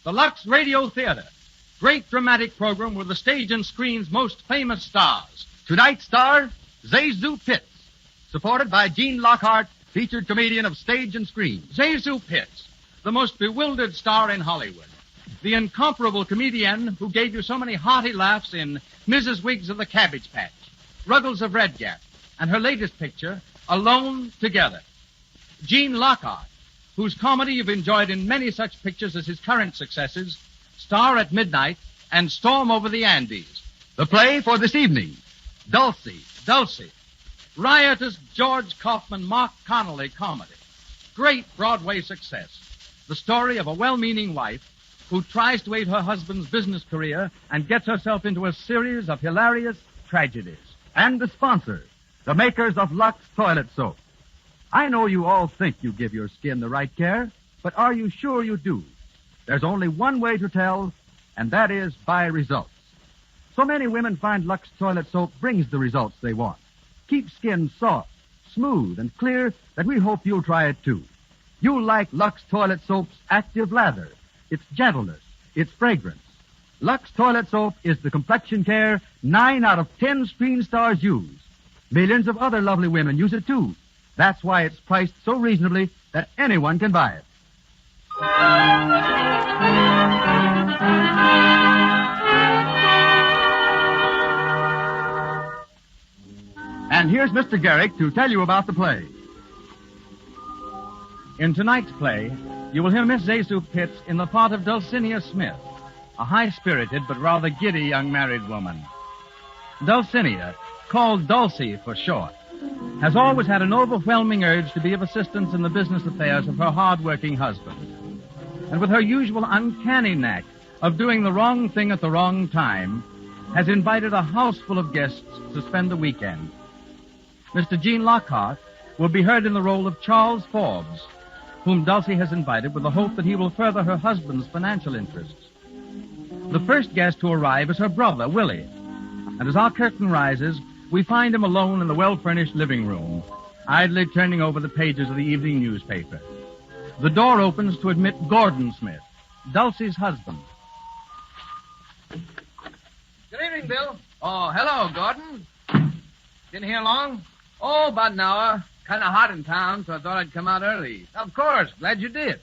the Lux Radio Theatre. Great dramatic program with the stage and screen's most famous stars. Tonight's star, Zazu Pitts. Supported by Gene Lockhart, featured comedian of stage and screen. Zazu Pitts, the most bewildered star in Hollywood. The incomparable comedian who gave you so many hearty laughs in Mrs. Wiggs of the Cabbage Patch, Ruggles of Red Gap, and her latest picture, Alone Together. Gene Lockhart, whose comedy you've enjoyed in many such pictures as his current successes, Star at Midnight and Storm Over the Andes. The play for this evening, Dulcy. Riotous George Kaufman, Mark Connolly comedy. Great Broadway success. The story of a well-meaning wife who tries to aid her husband's business career and gets herself into a series of hilarious tragedies. And the sponsor, the makers of Lux Toilet Soap. I know you all think you give your skin the right care, but are you sure you do? There's only one way to tell, and that is by results. So many women find Lux Toilet Soap brings the results they want. Keeps skin soft, smooth, and clear that we hope you'll try it too. You'll like Lux Toilet Soap's active lather, its gentleness, its fragrance. Lux Toilet Soap is the complexion care 9 out of 10 screen stars use. Millions of other lovely women use it too. That's why it's priced so reasonably that anyone can buy it. And here's Mr. Garrick to tell you about the play. In tonight's play, you will hear Miss Zazu Pitts in the part of Dulcinea Smith, a high-spirited but rather giddy young married woman. Dulcinea, called Dulcy for short, has always had an overwhelming urge to be of assistance in the business affairs of her hard-working husband. And with her usual uncanny knack of doing the wrong thing at the wrong time, has invited a house full of guests to spend the weekend. Mr. Gene Lockhart will be heard in the role of Charles Forbes, whom Dulcie has invited with the hope that he will further her husband's financial interests. The first guest to arrive is her brother, Willie. And as our curtain rises, we find him alone in the well-furnished living room, idly turning over the pages of the evening newspaper. The door opens to admit Gordon Smith, Dulcie's husband. Good evening, Bill. Oh, hello, Gordon. Been here long? Oh, about an hour. Kind of hot in town, so I thought I'd come out early. Of course. Glad you did.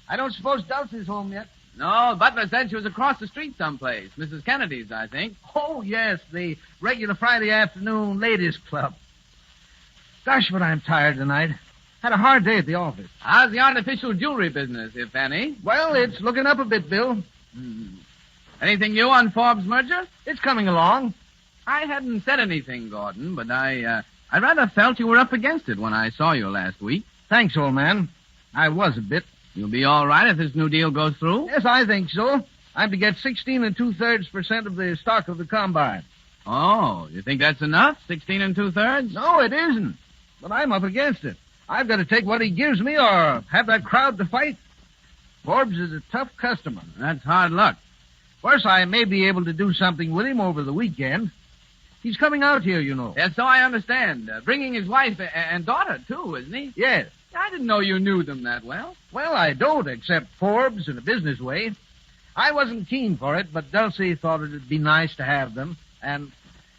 I don't suppose Dulcie's home yet. No, Butler said she was across the street someplace. Mrs. Kennedy's, I think. Oh, yes, the regular Friday afternoon ladies' club. Gosh, but I'm tired tonight. Had a hard day at the office. How's the artificial jewelry business, if any? Well, it's looking up a bit, Bill. Anything new on Forbes' merger? It's coming along. I hadn't said anything, Gordon, but I rather felt you were up against it when I saw you last week. Thanks, old man. I was a bit. You'll be all right if this new deal goes through? Yes, I think so. I'm to get 16 2/3% of the stock of the combine. Oh, you think that's enough? 16 2/3? No, it isn't. But I'm up against it. I've got to take what he gives me or have that crowd to fight. Forbes is a tough customer. That's hard luck. Worse, I may be able to do something with him over the weekend. He's coming out here, you know. Yes, so I understand. Bringing his wife and daughter, too, isn't he? Yes. I didn't know you knew them that well. Well, I don't, except Forbes in a business way. I wasn't keen for it, but Dulcie thought it'd be nice to have them. And,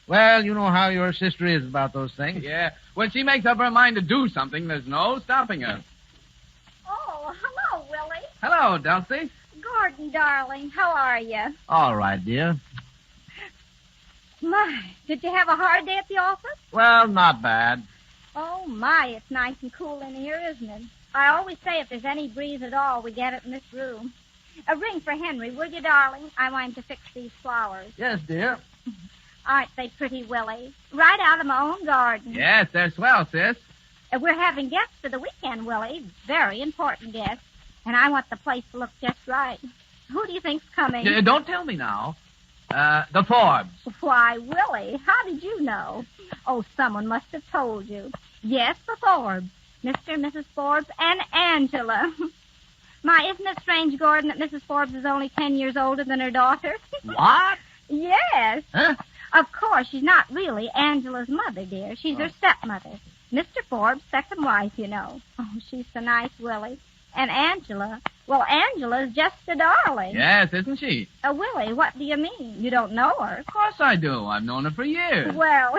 well, you know how your sister is about those things. Yeah. When she makes up her mind to do something, there's no stopping her. Oh, hello, Willie. Hello, Dulcie. Gordon, darling, how are you? All right, dear. My, did you have a hard day at the office? Well, not bad. Oh, my, it's nice and cool in here, isn't it? I always say if there's any breeze at all, we get it in this room. A ring for Henry, will you, darling? I want him to fix these flowers. Yes, dear. Aren't they pretty, Willie? Right out of my own garden. Yes, they're swell, sis. We're having guests for the weekend, Willie. Very important guests. And I want the place to look just right. Who do you think's coming? Don't tell me now. The Forbes. Why, Willie, how did you know? Oh, someone must have told you. Yes, the Forbes. Mr. and Mrs. Forbes and Angela. My, isn't it strange, Gordon, that Mrs. Forbes is only 10 years older than her daughter? What? Yes. Huh? Of course, she's not really Angela's mother, dear. She's her stepmother. Mr. Forbes' second wife, you know. Oh, she's so nice, Willie. And Angela, Well, Angela's just a darling. Yes, isn't she? Willie, what do you mean? You don't know her? Of course I do. I've known her for years. Well,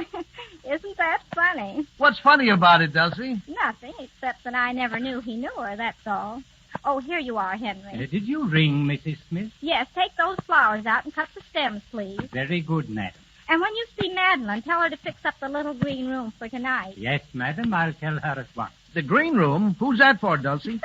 isn't that funny? What's funny about it, Dulcy? Nothing, except that I never knew he knew her, that's all. Oh, here you are, Henry. Did you ring, Mrs. Smith? Yes, take those flowers out and cut the stems, please. Very good, madam. And when you see Madeline, tell her to fix up the little green room for tonight. Yes, madam, I'll tell her at once. The green room? Who's that for, Dulcie?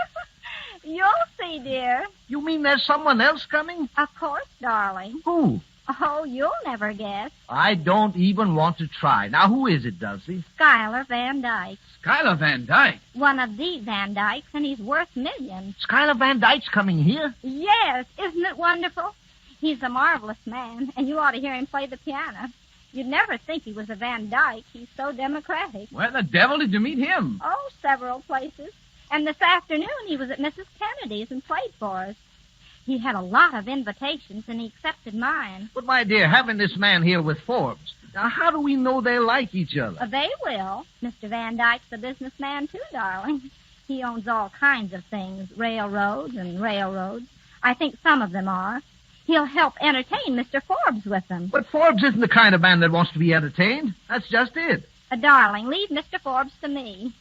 You'll see, dear. You mean there's someone else coming? Of course, darling. Who? Oh, you'll never guess. I don't even want to try. Now, who is it, Dulcie? Schuyler Van Dyke. Schuyler Van Dyke. One of the Van Dykes, and he's worth millions. Schuyler Van Dyke's coming here? Yes, isn't it wonderful? He's a marvelous man, and you ought to hear him play the piano. You'd never think he was a Van Dyke. He's so democratic. Where the devil did you meet him? Oh, several places. And this afternoon he was at Mrs. Kennedy's and played for us. He had a lot of invitations, and he accepted mine. But, my dear, having this man here with Forbes, now how do we know they like each other? They will. Mr. Van Dyke's a businessman, too, darling. He owns all kinds of things, railroads and railroads. I think some of them are. He'll help entertain Mr. Forbes with them. But Forbes isn't the kind of man that wants to be entertained. That's just it. Darling, leave Mr. Forbes to me.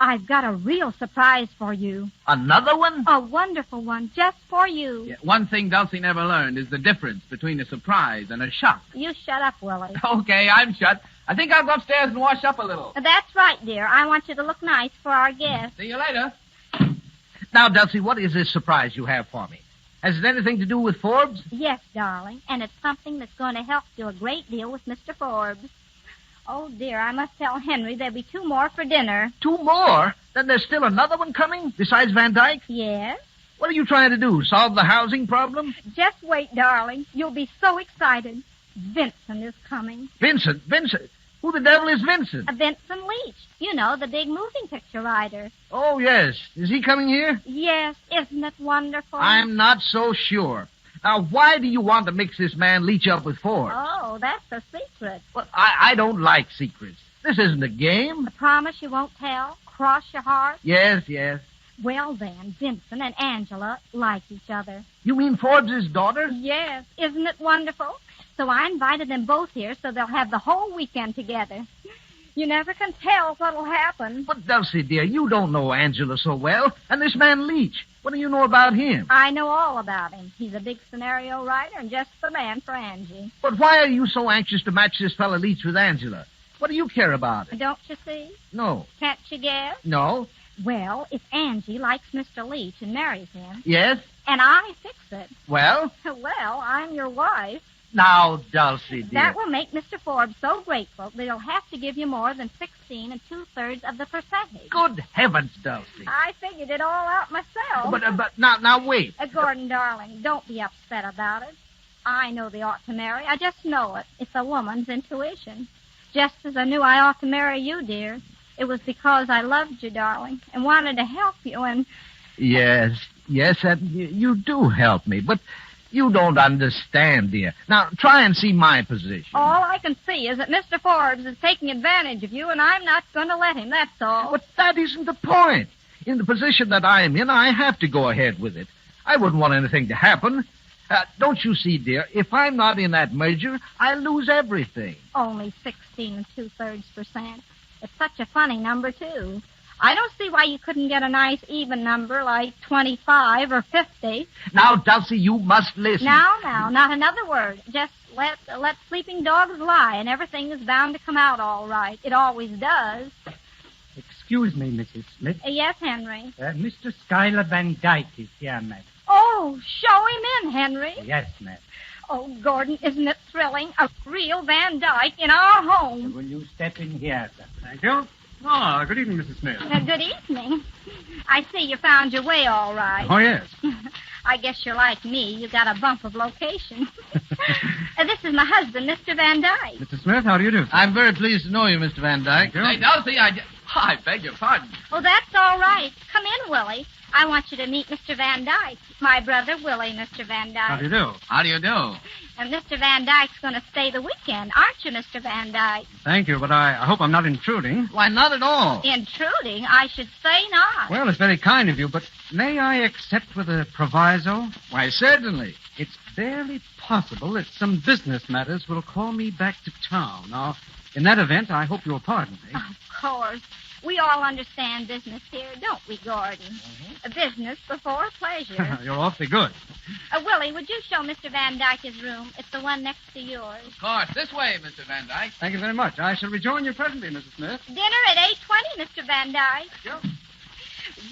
I've got a real surprise for you. Another one? A wonderful one, just for you. Yeah, one thing Dulcie never learned is the difference between a surprise and a shock. You shut up, Willie. Okay, I'm shut. I think I'll go upstairs and wash up a little. That's right, dear. I want you to look nice for our guests. See you later. Now, Dulcie, what is this surprise you have for me? Has it anything to do with Forbes? Yes, darling, and it's something that's going to help do a great deal with Mr. Forbes. Oh, dear, I must tell Henry there'll be 2 more for dinner. 2 more? Then there's still another one coming, besides Van Dyke? Yes? What are you trying to do, solve the housing problem? Just wait, darling. You'll be so excited. Vincent is coming. Vincent? Who the devil is Vincent? Vincent Leach. You know, the big moving picture writer. Oh, yes. Is he coming here? Yes, isn't it wonderful? I'm not so sure. Now, why do you want to mix this man Leach up with Forbes? Oh, that's a secret. Well, I don't like secrets. This isn't a game. I promise you won't tell? Cross your heart? Yes. Well, then, Vincent and Angela like each other. You mean Forbes' daughter? Yes, isn't it wonderful? So I invited them both here so they'll have the whole weekend together. You never can tell what'll happen. But, Dulcie, dear, you don't know Angela so well. And this man Leach, what do you know about him? I know all about him. He's a big scenario writer and just the man for Angie. But why are you so anxious to match this fellow Leach with Angela? What do you care about it? Don't you see? No. Can't you guess? No? Well, if Angie likes Mr. Leach and marries him, Yes? and I fix it, Well? well, I'm your wife. Now, Dulcie, dear. That will make Mr. Forbes so grateful that he'll have to give you more than 16 2/3 of the percentage. Good heavens, Dulcie. I figured it all out myself. But now, wait. Gordon, darling, don't be upset about it. I know they ought to marry. I just know it. It's a woman's intuition. Just as I knew I ought to marry you, dear. It was because I loved you, darling, and wanted to help you, and... Yes, and you do help me, but you don't understand, dear. Now, try and see my position. All I can see is that Mr. Forbes is taking advantage of you, and I'm not going to let him, that's all. But that isn't the point. In the position that I am in, I have to go ahead with it. I wouldn't want anything to happen. Don't you see, dear, if I'm not in that merger, I lose everything. Only 16 2/3%. It's such a funny number, too. I don't see why you couldn't get a nice even number like 25 or 50. Now, Dulcie, you must listen. Now, not another word. Just let sleeping dogs lie, and everything is bound to come out all right. It always does. Excuse me, Mrs. Smith. Yes, Henry. Mr. Schuyler Van Dyke is here, madam. Oh, show him in, Henry. Yes, madam. Oh, Gordon, isn't it thrilling? A real Van Dyke in our home. Will you step in here, sir? Thank you. Ah, good evening, Mrs. Smith. Good evening. I see you found your way all right. Oh, yes. I guess you're like me. You got a bump of location. This is my husband, Mr. Van Dyke. Mr. Smith, how do you do? I'm very pleased to know you, Mr. Van Dyke. Hey, Dulcie, I beg your pardon. Oh, that's all right. Come in, Willie. I want you to meet Mr. Van Dyke. My brother, Willie, Mr. Van Dyke. How do you do? How do you do? And Mr. Van Dyke's going to stay the weekend, aren't you, Mr. Van Dyke? Thank you, but I hope I'm not intruding. Why, not at all. Intruding? I should say not. Well, it's very kind of you, but may I accept with a proviso? Why, certainly. It's barely possible that some business matters will call me back to town. Now, in that event, I hope you'll pardon me. Of course. We all understand business here, don't we, Gordon? A business before pleasure. You're awfully good. Willie, would you show Mr. Van Dyke his room? It's the one next to yours. Of course. This way, Mr. Van Dyke. Thank you very much. I shall rejoin you presently, Mrs. Smith. Dinner at 8:20, Mr. Van Dyke. Sure.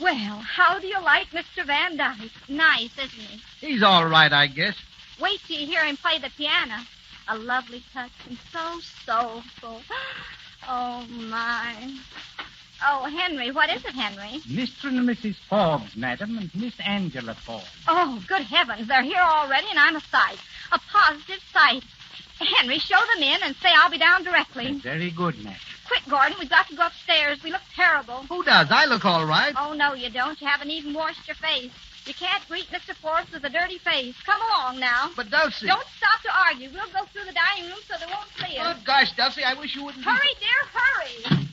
Well, how do you like Mr. Van Dyke? Nice, isn't he? He's all right, I guess. Wait till you hear him play the piano. A lovely touch and so soulful. Oh, my. Oh, Henry, what is it, Henry? Mr. and Mrs. Forbes, madam, and Miss Angela Forbes. Oh, good heavens, they're here already, and I'm a sight. A positive sight. Henry, show them in and say I'll be down directly. Very good, madam. Quick, Gordon, we've got to go upstairs. We look terrible. Who does? I look all right. Oh, no, you don't. You haven't even washed your face. You can't greet Mr. Forbes with a dirty face. Come along now. But, Dulcy. Don't stop to argue. We'll go through the dining room so they won't see us. Good gosh, Dulcy, I wish you wouldn't be... Hurry, dear, hurry.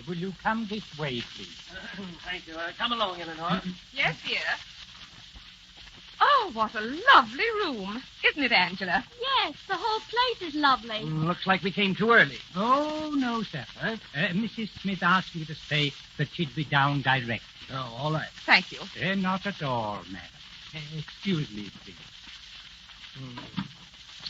Will you come this way, please? Thank you. Come along, Eleanor. Yes, dear. Oh, what a lovely room. Isn't it, Angela? Yes, the whole place is lovely. Looks like we came too early. Oh, no, sir. Mrs. Smith asked me to say that she'd be down direct. Oh, all right. Thank you. Not at all, madam. Excuse me, please.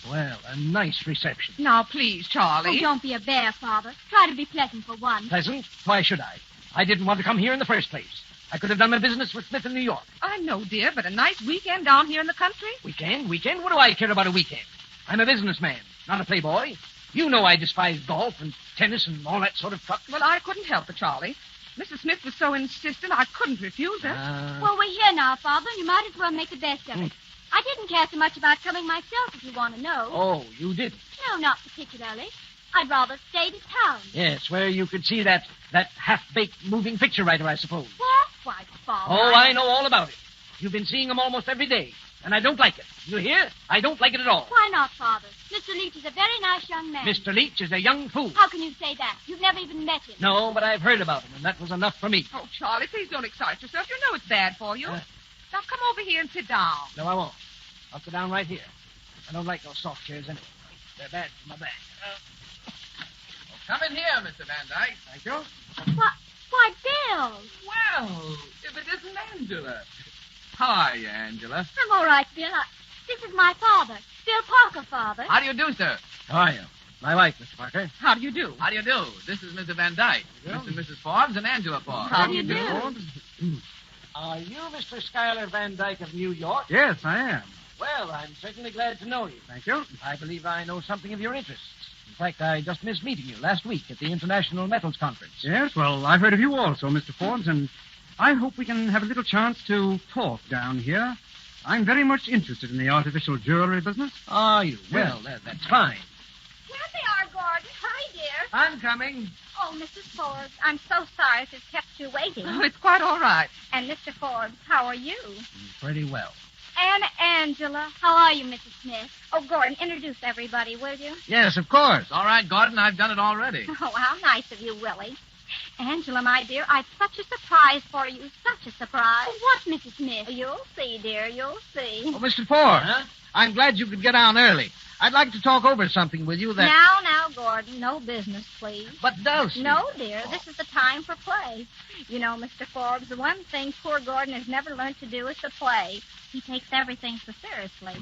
Well, a nice reception. Now, please, Charlie. Oh, don't be a bear, Father. Try to be pleasant for once. Pleasant? Why should I? I didn't want to come here in the first place. I could have done my business with Smith in New York. I know, dear, but a nice weekend down here in the country? Weekend? What do I care about a weekend? I'm a businessman, not a playboy. You know I despise golf and tennis and all that sort of truck. Well, I couldn't help it, Charlie. Mrs. Smith was so insistent, I couldn't refuse her. Well, we're here now, Father. You might as well make the best of it. I didn't care so much about coming myself, if you want to know. Oh, you didn't? No, not particularly. I'd rather stay to town. Yes, where you could see that half-baked moving picture writer, I suppose. What? Why, Father? Oh, I know all about it. You've been seeing him almost every day, and I don't like it. You hear? I don't like it at all. Why not, Father? Mr. Leach is a very nice young man. Mr. Leach is a young fool. How can you say that? You've never even met him. No, but I've heard about him, and that was enough for me. Oh, Charlie, please don't excite yourself. You know it's bad for you. Now, come over here and sit down. No, I won't. I'll sit down right here. I don't like those soft chairs anyway. They're bad for my back. Come in here, Mr. Van Dyke. Thank you. Why, Bill. Well, if it isn't Angela. Hi, Angela. I'm all right, Bill. This is my father, Bill Parker, Father. How do you do, sir? How are you? My wife, Mr. Parker. How do you do? How do you do? This is Mr. Van Dyke, Mr. and Mrs. Forbes, and Angela Forbes. How do you do? Are you Mr. Schuyler Van Dyke of New York? Yes, I am. Well, I'm certainly glad to know you. Thank you. I believe I know something of your interests. In fact, I just missed meeting you last week at the International Metals Conference. Yes, well, I've heard of you also, Mr. Forbes, and I hope we can have a little chance to talk down here. I'm very much interested in the artificial jewelry business. Are you? Well, that's fine. Here they are, Gordon. Hurry, dear. I'm coming. Oh, Mrs. Forbes, I'm so sorry to have kept you waiting. Oh, it's quite all right. And Mr. Forbes, how are you? Pretty well. And Angela, how are you, Mrs. Smith? Oh, Gordon, introduce everybody, will you? Yes, of course. All right, Gordon, I've done it already. Oh, how nice of you, Willie. Angela, my dear, I've such a surprise for you. Such a surprise. What, Mrs. Smith? You'll see, dear. You'll see. Oh, Mr. Forbes, I'm glad you could get down early. I'd like to talk over something with you that... Now, Gordon, no business, please. But, Dulcy... No, dear, this is the time for play. You know, Mr. Forbes, the one thing poor Gordon has never learned to do is to play. He takes everything so seriously.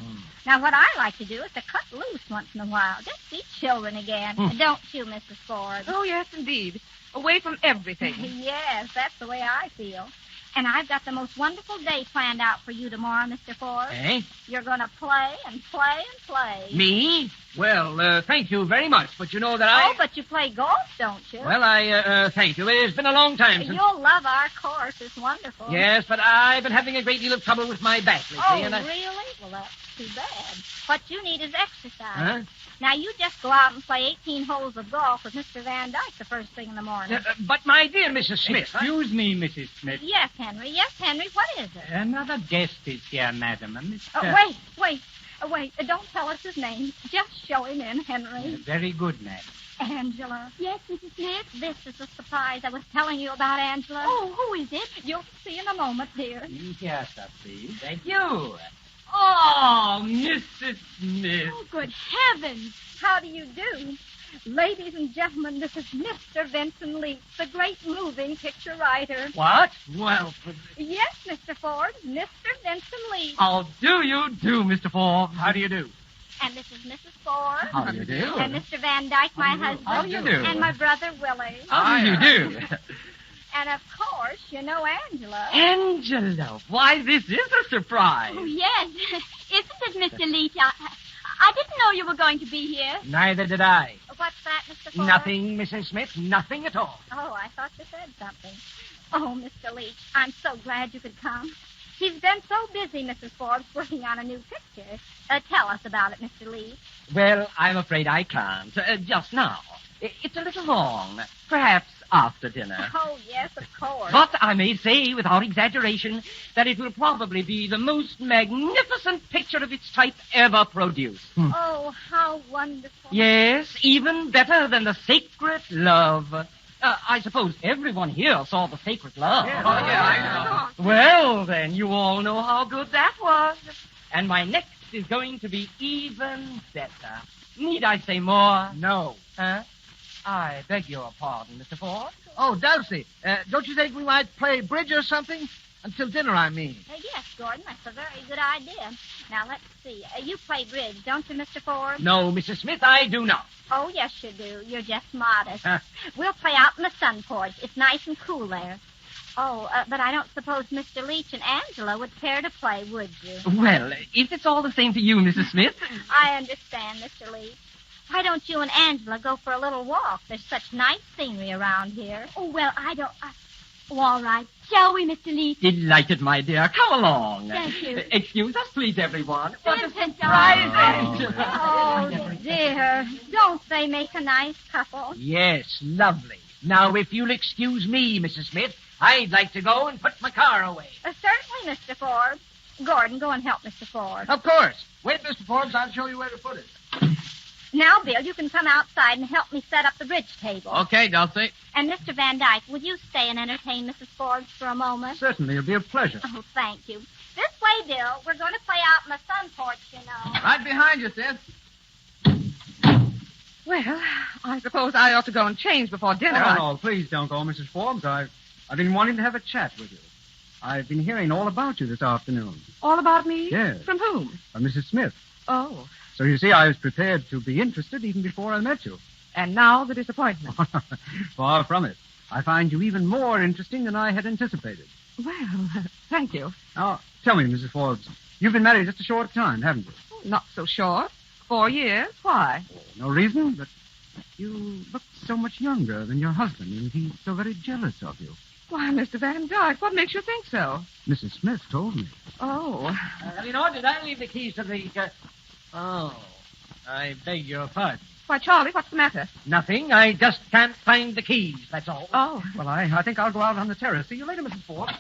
Now, what I like to do is to cut loose once in a while. Just be children again. Don't you, Mrs. Forbes? Oh, yes, indeed. Away from everything. Yes, that's the way I feel. And I've got the most wonderful day planned out for you tomorrow, Mr. Forbes. Eh? You're going to play and play and play. Me? Well, thank you very much, but you know that Oh, but you play golf, don't you? Well, thank you. It's been a long time since... You'll love our course. It's wonderful. Yes, but I've been having a great deal of trouble with my back lately, Oh, and really? Well, that's too bad. What you need is exercise. Huh? Now, you just go out and play 18 holes of golf with Mr. Van Dyke the first thing in the morning. But, my dear Mrs. Smith... Excuse me, Mrs. Smith. Yes, Henry. Yes, Henry. What is it? Another guest is here, madam. Mr. Wait. Don't tell us his name. Just show him in, Henry. Very good, madam. Angela. Yes, Mrs. Smith? This is the surprise I was telling you about, Angela. Oh, who is it? You'll see in a moment, dear. Yes, sir, please. Thank you. Oh, Mrs. Smith. Oh, good heavens. How do you do? Ladies and gentlemen, this is Mr. Vincent Leach, the great moving picture writer. What? Well, Yes, Mr. Forbes, Mr. Vincent Leach. How do you do, Mr. Forbes? how do you do? And this is Mrs. Forbes. How do you do? And Mr. Van Dyke, my husband. How do you do? And my brother, Willie. How do you do? And, of course, you know Angela. Angela, why, this is a surprise. Oh, yes. Isn't it, Mr. Leach? I didn't know you were going to be here. Neither did I. What's that, Mr. Forbes? Nothing, Mrs. Smith. Nothing at all. Oh, I thought you said something. Oh, Mr. Leach, I'm so glad you could come. He's been so busy, Mrs. Forbes, working on a new picture. Tell us about it, Mr. Leach. Well, I'm afraid I can't. Just now. It's a little long. Perhaps after dinner. Oh, yes, of course. But I may say, without exaggeration, that it will probably be the most magnificent picture of its type ever produced. Oh, how wonderful. Yes, even better than the Sacred Love. I suppose everyone here saw the Sacred Love. Yeah. Oh, yeah, I Well, then, you all know how good that was. And my next is going to be even better. Need I say more? No. Huh? I beg your pardon, Mr. Ford. Oh, Dulcy, don't you think we might play bridge or something? Until dinner, I mean. Yes, Gordon, that's a very good idea. Now, let's see. You play bridge, don't you, Mr. Forbes? No, Mrs. Smith, I do not. Oh, yes, you do. You're just modest. We'll play out in the sun porch. It's nice and cool there. Oh, but I don't suppose Mr. Leach and Angela would care to play, would you? Well, if it's all the same to you, Mrs. Smith. I understand, Mr. Leach. Why don't you and Angela go for a little walk? There's such nice scenery around here. Oh, well, I don't... Oh, all right. Shall we, Mr. Leach? Delighted, my dear. Come along. Thank you. Excuse us, please, everyone. What a Vincent, surprise, darling. Angela. Oh, dear. Don't they make a nice couple? Yes, lovely. Now, if you'll excuse me, Mrs. Smith, I'd like to go and put my car away. Certainly, Mr. Forbes. Gordon, go and help Mr. Forbes. Of course. Wait, Mr. Forbes, I'll show you where to put it. Now, Bill, you can come outside and help me set up the bridge table. Okay, Dulcy. And Mr. Van Dyke, will you stay and entertain Mrs. Forbes for a moment? Certainly, it'll be a pleasure. Oh, thank you. This way, Bill. We're going to play out in the sun porch, you know. Right behind you, sis. Well, I suppose I ought to go and change before dinner. No, please don't go, Mrs. Forbes. I've been wanting to have a chat with you. I've been hearing all about you this afternoon. All about me? Yes. From whom? Mrs. Smith. Oh, So you see, I was prepared to be interested even before I met you. and now the disappointment. Far from it. I find you even more interesting than I had anticipated. Well, thank you. Now, tell me, Mrs. Forbes, you've been married just a short time, haven't you? Not so short. 4 years. Why? No reason, but you look so much younger than your husband, and he's so very jealous of you. Why, Mr. Van Dyke, what makes you think so? Mrs. Smith told me. Oh. Did I leave the keys to the... Oh, I beg your pardon. Why, Charlie, what's the matter? Nothing. I just can't find the keys, that's all. Oh. Well, I think I'll go out on the terrace. See you later, Mrs. Forbes.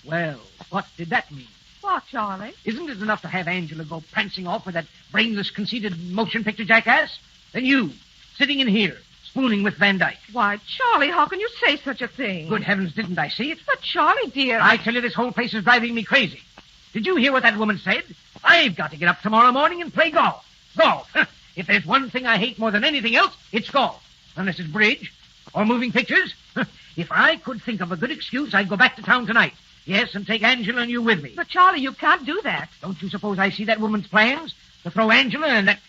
Well, what did that mean? What, Charlie? Isn't it enough to have Angela go prancing off with that brainless, conceited motion picture jackass? Then you, sitting in here, spooning with Van Dyke. Why, Charlie, how can you say such a thing? Good heavens, didn't I see it? But, Charlie, dear... I tell you, this whole place is driving me crazy. Did you hear what that woman said? I've got to get up tomorrow morning and play golf. Golf. If there's one thing I hate more than anything else, it's golf. Unless it's bridge or moving pictures. If I could think of a good excuse, I'd go back to town tonight. Yes, and take Angela and you with me. But, Charlie, you can't do that. Don't you suppose I see that woman's plans? To throw Angela and that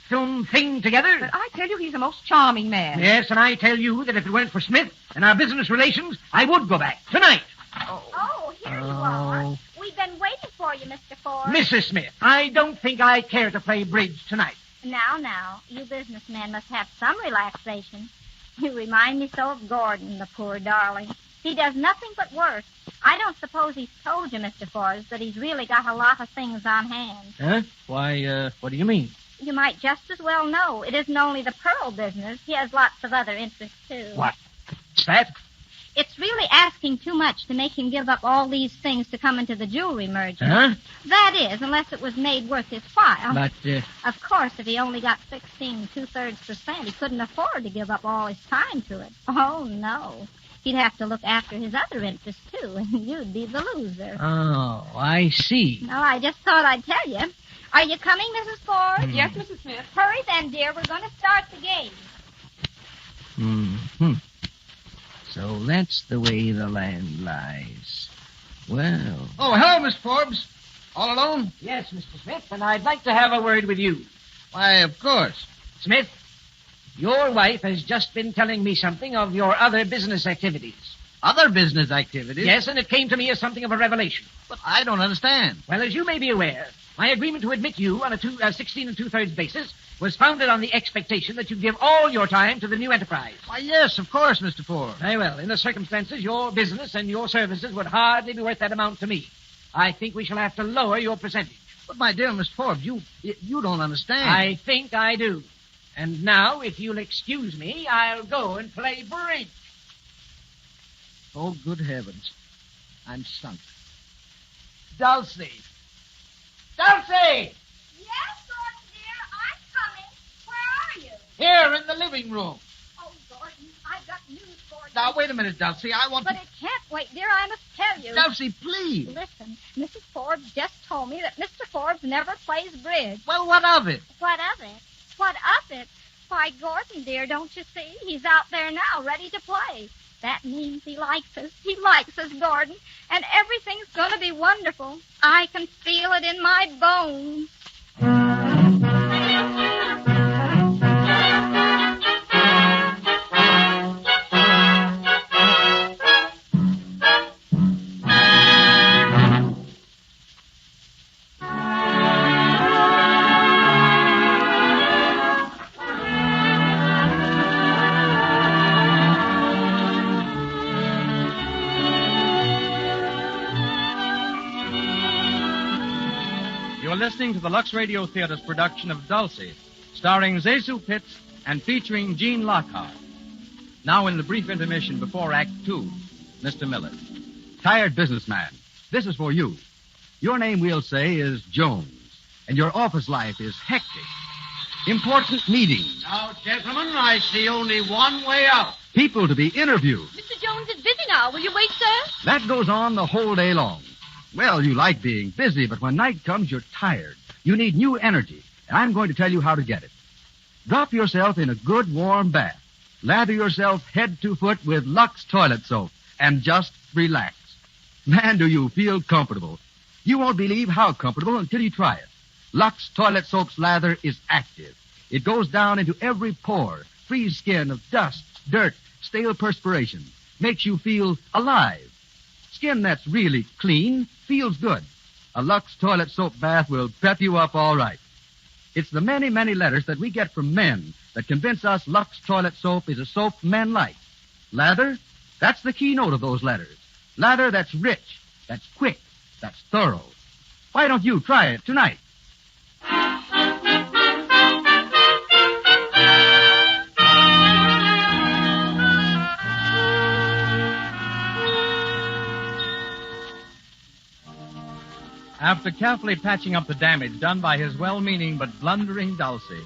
film thing together? But I tell you, he's a most charming man. Yes, and I tell you that if it weren't for Smith and our business relations, I would go back. Tonight. Oh, here you are. We've been waiting for you, Mr. Forbes. Mrs. Smith, I don't think I care to play bridge tonight. Now, you businessmen must have some relaxation. You remind me so of Gordon, the poor darling. He does nothing but work. I don't suppose he's told you, Mr. Forbes, that he's really got a lot of things on hand. Huh? Why, what do you mean? You might just as well know it isn't only the pearl business. He has lots of other interests, too. What's that? It's really asking too much to make him give up all these things to come into the jewelry merger. Huh? That is, unless it was made worth his while. But, Of course, if he only got 16 2/3%, he couldn't afford to give up all his time to it. Oh, no. He'd have to look after his other interests, too, and you'd be the loser. oh, I see. No, I just thought I'd tell you. Are you coming, Mrs. Ford? Yes, Mrs. Smith. Hurry then, dear. We're going to start the game. Mm-hmm. So that's the way the land lies. Well... Oh, hello, Miss Forbes. All alone? Yes, Mr. Smith, and I'd like to have a word with you. Why, of course. Smith, your wife has just been telling me something of your other business activities. Other business activities? Yes, and it came to me as something of a revelation. But I don't understand. Well, as you may be aware, my agreement to admit you on a 16 2/3 basis was founded on the expectation that you give all your time to the new enterprise. Why, yes, of course, Mr. Forbes. Very well. In the circumstances, your business and your services would hardly be worth that amount to me. I think we shall have to lower your percentage. But, my dear Miss Forbes, you don't understand. I think I do. And now, if you'll excuse me, I'll go and play bridge. Oh, good heavens. I'm sunk. Dulcy! Dulcy! Yes, Gordon, dear. I'm coming. Where are you? Here in the living room. Oh, Gordon, I've got news for you. Now, wait a minute, Dulcie. I want But to... it can't wait, dear. I must tell you. Dulcie, please. Listen, Mrs. Forbes just told me that Mr. Forbes never plays bridge. Well, what of it? What of it? What of it? Why, Gordon, dear, don't you see? He's out there now, ready to play. That means he likes us. He likes us, Gordon. And everything's going to be wonderful. I can feel it in my bones. You're listening to the Lux Radio Theatre's production of Dulcy, starring Zezu Pitts and featuring Gene Lockhart. Now in the brief intermission before Act 2, Mr. Miller. Tired businessman, this is for you. Your name, we'll say, is Jones, and your office life is hectic. Important meetings. Now, gentlemen, I see only one way out. People to be interviewed. Mr. Jones is busy now. Will you wait, sir? That goes on the whole day long. Well, you like being busy, but when night comes, you're tired. You need new energy, and I'm going to tell you how to get it. Drop yourself in a good, warm bath. Lather yourself head to foot with Lux toilet soap, and just relax. Man, do you feel comfortable. You won't believe how comfortable until you try it. Lux toilet soap's lather is active. It goes down into every pore, frees skin of dust, dirt, stale perspiration, makes you feel alive. Skin that's really clean feels good. A Lux toilet soap bath will pep you up all right. It's the many, many letters that we get from men that convince us Lux toilet soap is a soap men like. Lather, that's the keynote of those letters. Lather that's rich, that's quick, that's thorough. Why don't you try it tonight? After carefully patching up the damage done by his well-meaning but blundering Dulcy,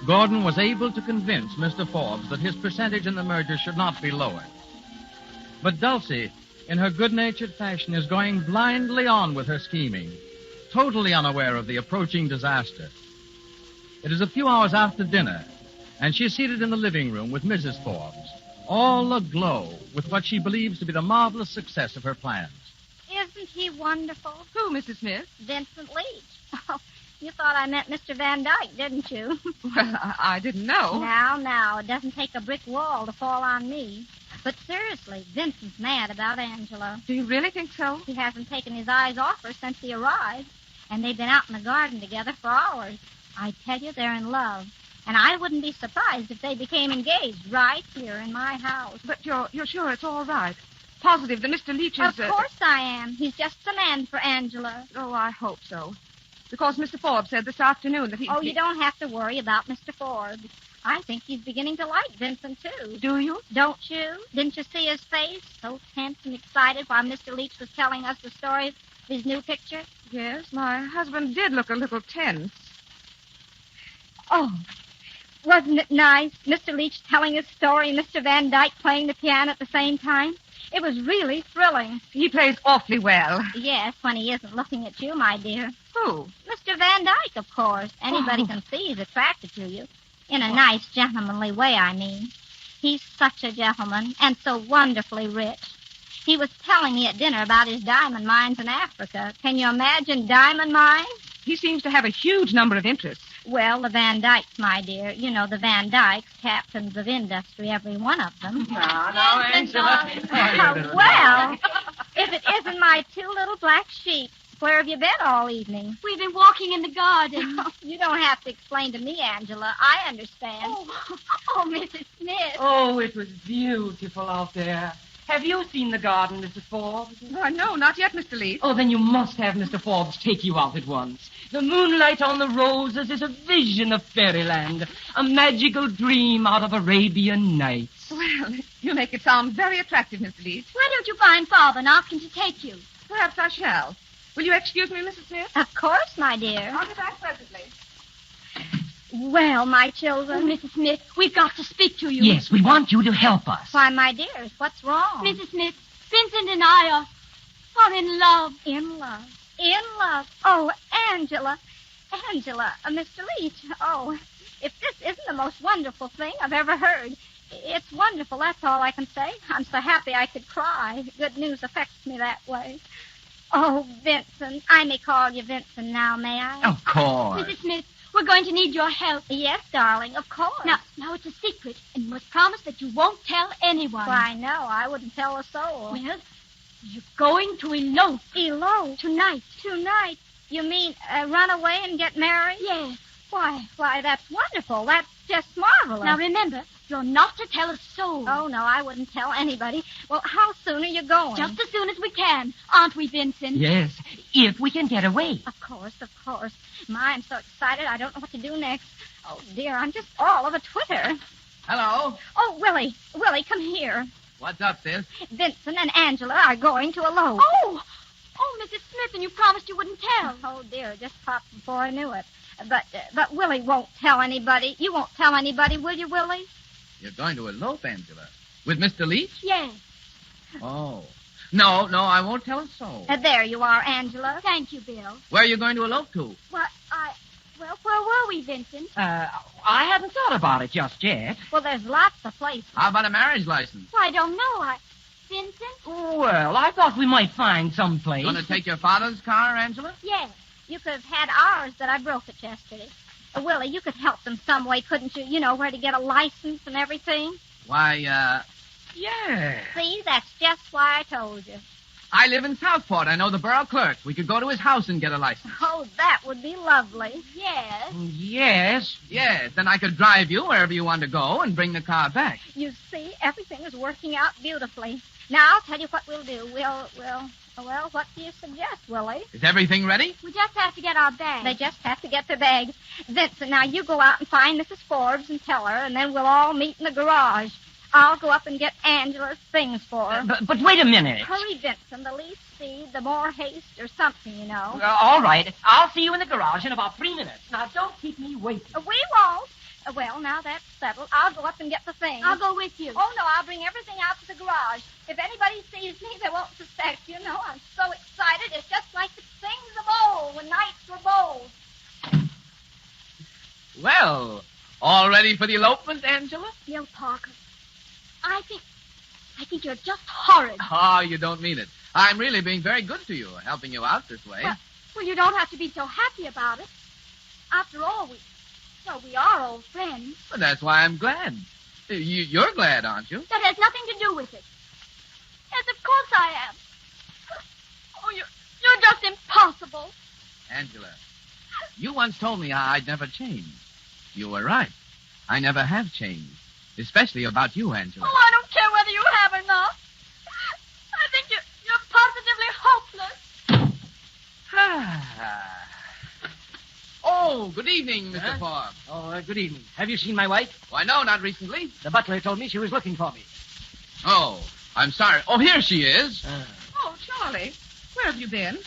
Gordon was able to convince Mr. Forbes that his percentage in the merger should not be lowered. But Dulcy, in her good-natured fashion, is going blindly on with her scheming, totally unaware of the approaching disaster. It is a few hours after dinner, and she's seated in the living room with Mrs. Forbes, all aglow with what she believes to be the marvelous success of her plans. Isn't he wonderful? Who, Mrs. Smith? Vincent Leach. Oh, you thought I meant Mr. Van Dyke, didn't you? Well, I didn't know. Now, it doesn't take a brick wall to fall on me. But seriously, Vincent's mad about Angela. Do you really think so? He hasn't taken his eyes off her since he arrived. And they've been out in the garden together for hours. I tell you, they're in love. And I wouldn't be surprised if they became engaged right here in my house. But you're sure it's all right? positive that Mr. Leach is... Of course I am. He's just the man for Angela. Oh, I hope so. Because Mr. Forbes said this afternoon that he... Oh, you don't have to worry about Mr. Forbes. I think he's beginning to like Vincent, too. Do you? Don't you? Didn't you see his face? So tense and excited while Mr. Leach was telling us the story of his new picture. Yes, my husband did look a little tense. Oh, wasn't it nice? Mr. Leach telling his story, Mr. Van Dyke playing the piano at the same time. It was really thrilling. He plays awfully well. Yes, when he isn't looking at you, my dear. Who? Mr. Van Dyke, of course. Anybody can see he's attracted to you. In a nice, gentlemanly way, I mean. He's such a gentleman, and so wonderfully rich. He was telling me at dinner about his diamond mines in Africa. Can you imagine diamond mines? He seems to have a huge number of interests. Well, the Van Dykes, my dear. You know, the Van Dykes, captains of industry, every one of them. Now, Angela. Well, if it isn't my two little black sheep, where have you been all evening? We've been walking in the garden. You don't have to explain to me, Angela. I understand. Oh, Mrs. Smith. Oh, it was beautiful out there. Have you seen the garden, Mrs. Forbes? No, not yet, Mr. Leach. Oh, then you must have Mr. Forbes take you out at once. The moonlight on the roses is a vision of fairyland, a magical dream out of Arabian Nights. Well, you make it sound very attractive, Mr. Leach. Why don't you find Father and ask him to take you? Perhaps I shall. Will you excuse me, Mrs. Smith? Of course, my dear. I'll be back presently. Well, my Oh, children. Mrs. Smith, we've got to speak to you. Yes, we want you to help us. Why, my dears, what's wrong? Mrs. Smith, Vincent and I are in love. In love. In love. Oh, Angela. Angela, Mr. Leach. Oh, if this isn't the most wonderful thing I've ever heard. It's wonderful, that's all I can say. I'm so happy I could cry. Good news affects me that way. Oh, Vincent. I may call you Vincent now, may I? Of course. Mrs. Smith, we're going to need your help. Yes, darling, of course. Now it's a secret, and you must promise that you won't tell anyone. Why, no, I wouldn't tell a soul. Well, you're going to elope. Elope? Tonight. Tonight? You mean run away and get married? Yes. Why, that's wonderful. That's just marvelous. Now remember, you're not to tell a soul. Oh, no, I wouldn't tell anybody. Well, how soon are you going? Just as soon as we can, aren't we, Vincent? Yes, if we can get away. Of course, of course. My, I'm so excited, I don't know what to do next. Oh, dear, I'm just all of a twitter. Hello. Oh, Willie, come here. What's up, sis? Vincent and Angela are going to elope. Oh, Mrs. Smith, and you promised you wouldn't tell. Oh, dear, just popped before I knew it. But Willie won't tell anybody. You won't tell anybody, will you, Willie? You're going to elope, Angela. With Mr. Leach? Yes. Oh. No, I won't tell a soul. There you are, Angela. Thank you, Bill. Where are you going to elope to? Well, where were we, Vincent? I haven't thought about it just yet. Well, there's lots of places. How about a marriage license? I don't know. Vincent? Well, I thought we might find some place. Going to take your father's car, Angela? Yes. You could have had ours that I broke it yesterday. Willie, you could help them some way, couldn't you? You know, where to get a license and everything. Why, Yeah. See, that's just why I told you. I live in Southport. I know the borough clerk. We could go to his house and get a license. Oh, that would be lovely. Yes. Yes. Yes, then I could drive you wherever you want to go and bring the car back. You see, everything is working out beautifully. Now, I'll tell you what we'll do. Well, what do you suggest, Willie? Is everything ready? We just have to get our bags. They just have to get their bags. Vincent, now you go out and find Mrs. Forbes and tell her, and then we'll all meet in the garage. I'll go up and get Angela's things for her. But wait a minute. Hurry, Vincent. The least speed, the more haste, or something, you know. All right. I'll see you in the garage in about 3 minutes. Now, don't keep me waiting. We won't. Well, now that's settled. I'll go up and get the things. I'll go with you. Oh, no, I'll bring everything out to the garage. If anybody sees me, they won't suspect. You know, I'm so excited. It's just like the things of old, when nights were bold. Well, all ready for the elopement, Angela? Bill Parker, I think you're just horrid. Oh, you don't mean it. I'm really being very good to you, helping you out this way. Well, you don't have to be so happy about it. After all, we are old friends. Well, that's why I'm glad. You're glad, aren't you? That has nothing to do with it. Yes, of course I am. Oh, you're just impossible. Angela, you once told me I'd never change. You were right. I never have changed. Especially about you, Angela. Oh, I don't care whether you have or not. good evening, Mr. Forbes. Oh, good evening. Have you seen my wife? Why, no, not recently. The butler told me she was looking for me. Oh, I'm sorry. Oh, here she is. Oh, Charlie, where have you been?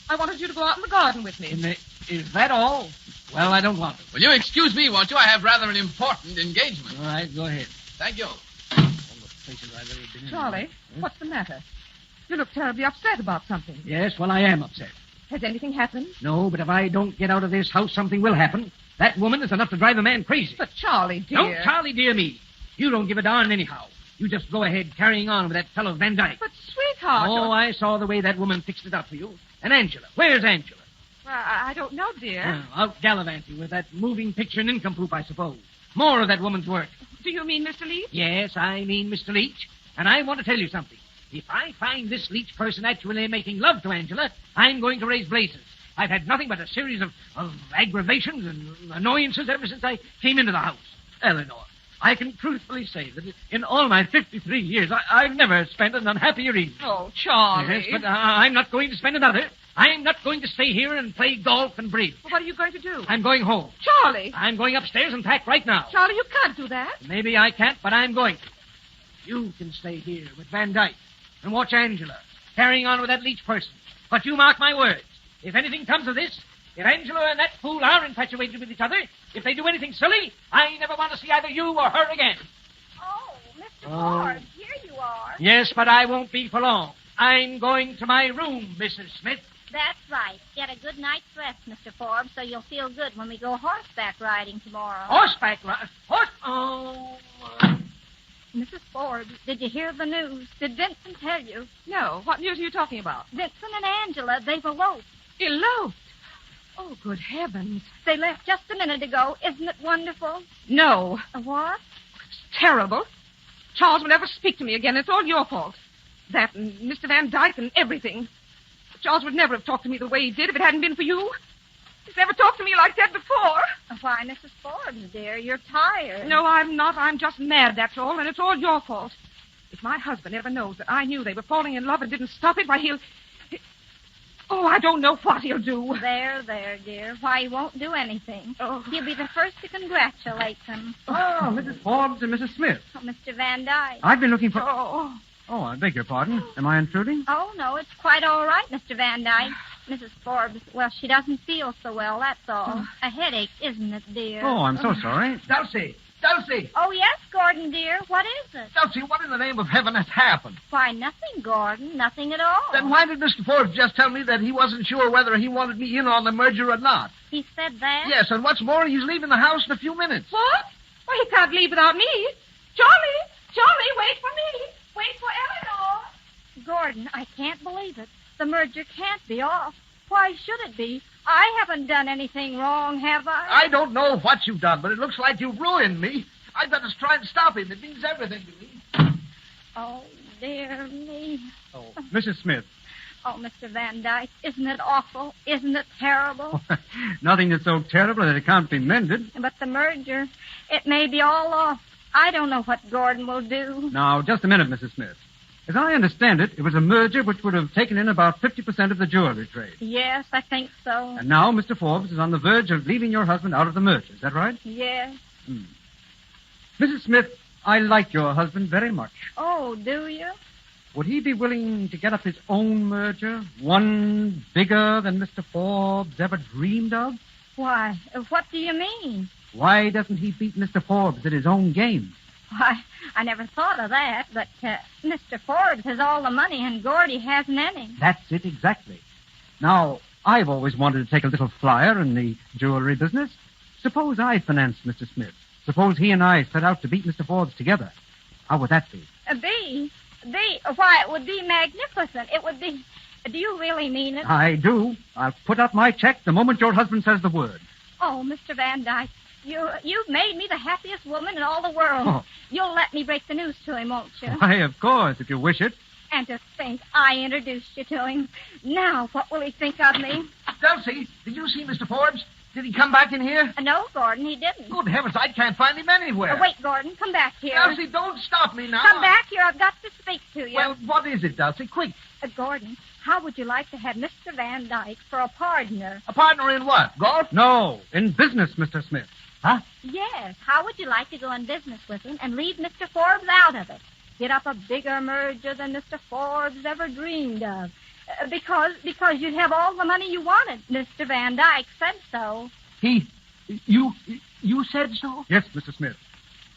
I wanted you to go out in the garden with me. Is that all? Well, I don't want to. Will you excuse me, won't you? I have rather an important engagement. All right, go ahead. Thank you. All the places I've ever been in. Charlie, what's the matter? You look terribly upset about something. Yes, well, I am upset. Has anything happened? No, but if I don't get out of this house, something will happen. That woman is enough to drive a man crazy. But Charlie, dear. Don't Charlie dear me. You don't give a darn anyhow. You just go ahead carrying on with that fellow Van Dyke. But, sweetheart... Oh, I saw the way that woman fixed it up for you. And Angela. Where's Angela? Well, I don't know, dear. Out gallivanting with that moving picture nincompoop, I suppose. More of that woman's work. Do you mean Mr. Leach? Yes, I mean Mr. Leach. And I want to tell you something. If I find this Leach person actually making love to Angela, I'm going to raise blazes. I've had nothing but a series of aggravations and annoyances ever since I came into the house. Eleanor, I can truthfully say that in all my 53 years, I've never spent an unhappier evening. Oh, Charlie. Yes, but I'm not going to spend another. I'm not going to stay here and play golf and bridge. Well, what are you going to do? I'm going home. Charlie. I'm going upstairs and pack right now. Charlie, you can't do that. Maybe I can't, but I'm going to. You can stay here with Van Dyke and watch Angela carrying on with that Leach person. But you mark my words. If anything comes of this, if Angela and that fool are infatuated with each other, if they do anything silly, I never want to see either you or her again. Oh, Mr. Forbes, here you are. Yes, but I won't be for long. I'm going to my room, Mrs. Smith. That's right. Get a good night's rest, Mr. Forbes, so you'll feel good when we go horseback riding tomorrow. Horseback ride? Oh. Mrs. Forbes, did you hear the news? Did Vincent tell you? No. What news are you talking about? Vincent and Angela, they've eloped. Eloped? Oh, good heavens. They left just a minute ago. Isn't it wonderful? No. What? It's terrible. Charles will never speak to me again. It's all your fault. That and Mr. Van Dyke and everything. Charles would never have talked to me the way he did if it hadn't been for you. He's never talked to me like that before. Why, Mrs. Forbes, dear, you're tired. No, I'm not. I'm just mad, that's all, and it's all your fault. If my husband ever knows that I knew they were falling in love and didn't stop it, why, Oh, I don't know what he'll do. There, dear. Why, he won't do anything. Oh. He'll be the first to congratulate them. Oh, Mrs. Forbes and Mrs. Smith. Oh, Mr. Van Dyke. I've been looking for... Oh. Oh, I beg your pardon. Am I intruding? Oh, no, it's quite all right, Mr. Van Dyke. Mrs. Forbes, well, she doesn't feel so well, that's all. A headache, isn't it, dear? Oh, I'm so sorry. Dulcy! Dulcy! Oh, yes, Gordon, dear. What is it? Dulcie, what in the name of heaven has happened? Why, nothing, Gordon. Nothing at all. Then why did Mr. Forbes just tell me that he wasn't sure whether he wanted me in on the merger or not? He said that? Yes, and what's more, he's leaving the house in a few minutes. What? Well, he can't leave without me. Charlie, wait for me. Wait for Eleanor. Gordon, I can't believe it. The merger can't be off. Why should it be? I haven't done anything wrong, have I? I don't know what you've done, but it looks like you've ruined me. I've got to try and stop him. It means everything to me. Oh, dear me. Oh, Mrs. Smith. Oh, Mr. Van Dyke, isn't it awful? Isn't it terrible? Nothing that's so terrible that it can't be mended. But the merger, it may be all off. I don't know what Gordon will do. Now, just a minute, Mrs. Smith. As I understand it, it was a merger which would have taken in about 50% of the jewelry trade. Yes, I think so. And now Mr. Forbes is on the verge of leaving your husband out of the merger. Is that right? Yes. Mrs. Smith, I like your husband very much. Oh, do you? Would he be willing to get up his own merger? One bigger than Mr. Forbes ever dreamed of? Why, what do you mean? Why doesn't he beat Mr. Forbes at his own game? Why, I never thought of that, but Mr. Forbes has all the money and Gordy hasn't any. That's it exactly. Now, I've always wanted to take a little flyer in the jewelry business. Suppose I finance Mr. Smith. Suppose he and I set out to beat Mr. Forbes together. How would that be? Why, it would be magnificent. It would be... Do you really mean it? I do. I'll put up my check the moment your husband says the word. Oh, Mr. Van Dyke, you've made me the happiest woman in all the world. Oh. You'll let me break the news to him, won't you? Why, of course, if you wish it. And to think I introduced you to him. Now, what will he think of me? Dulcie, did you see Mr. Forbes? Did he come back in here? No, Gordon, he didn't. Good heavens, I can't find him anywhere. Wait, Gordon, come back here. Dulcie, don't stop me now. Come back here. I've got to speak to you. Well, what is it, Dulcie? Quick. Gordon, How would you like to have Mr. Van Dyke for a partner? A partner in what? Golf? No, in business, Mr. Smith. Yes. How would you like to go in business with him and leave Mr. Forbes out of it? Get up a bigger merger than Mr. Forbes ever dreamed of. Because you'd have all the money you wanted. Mr. Van Dyke said so. You said so? Yes, Mr. Smith.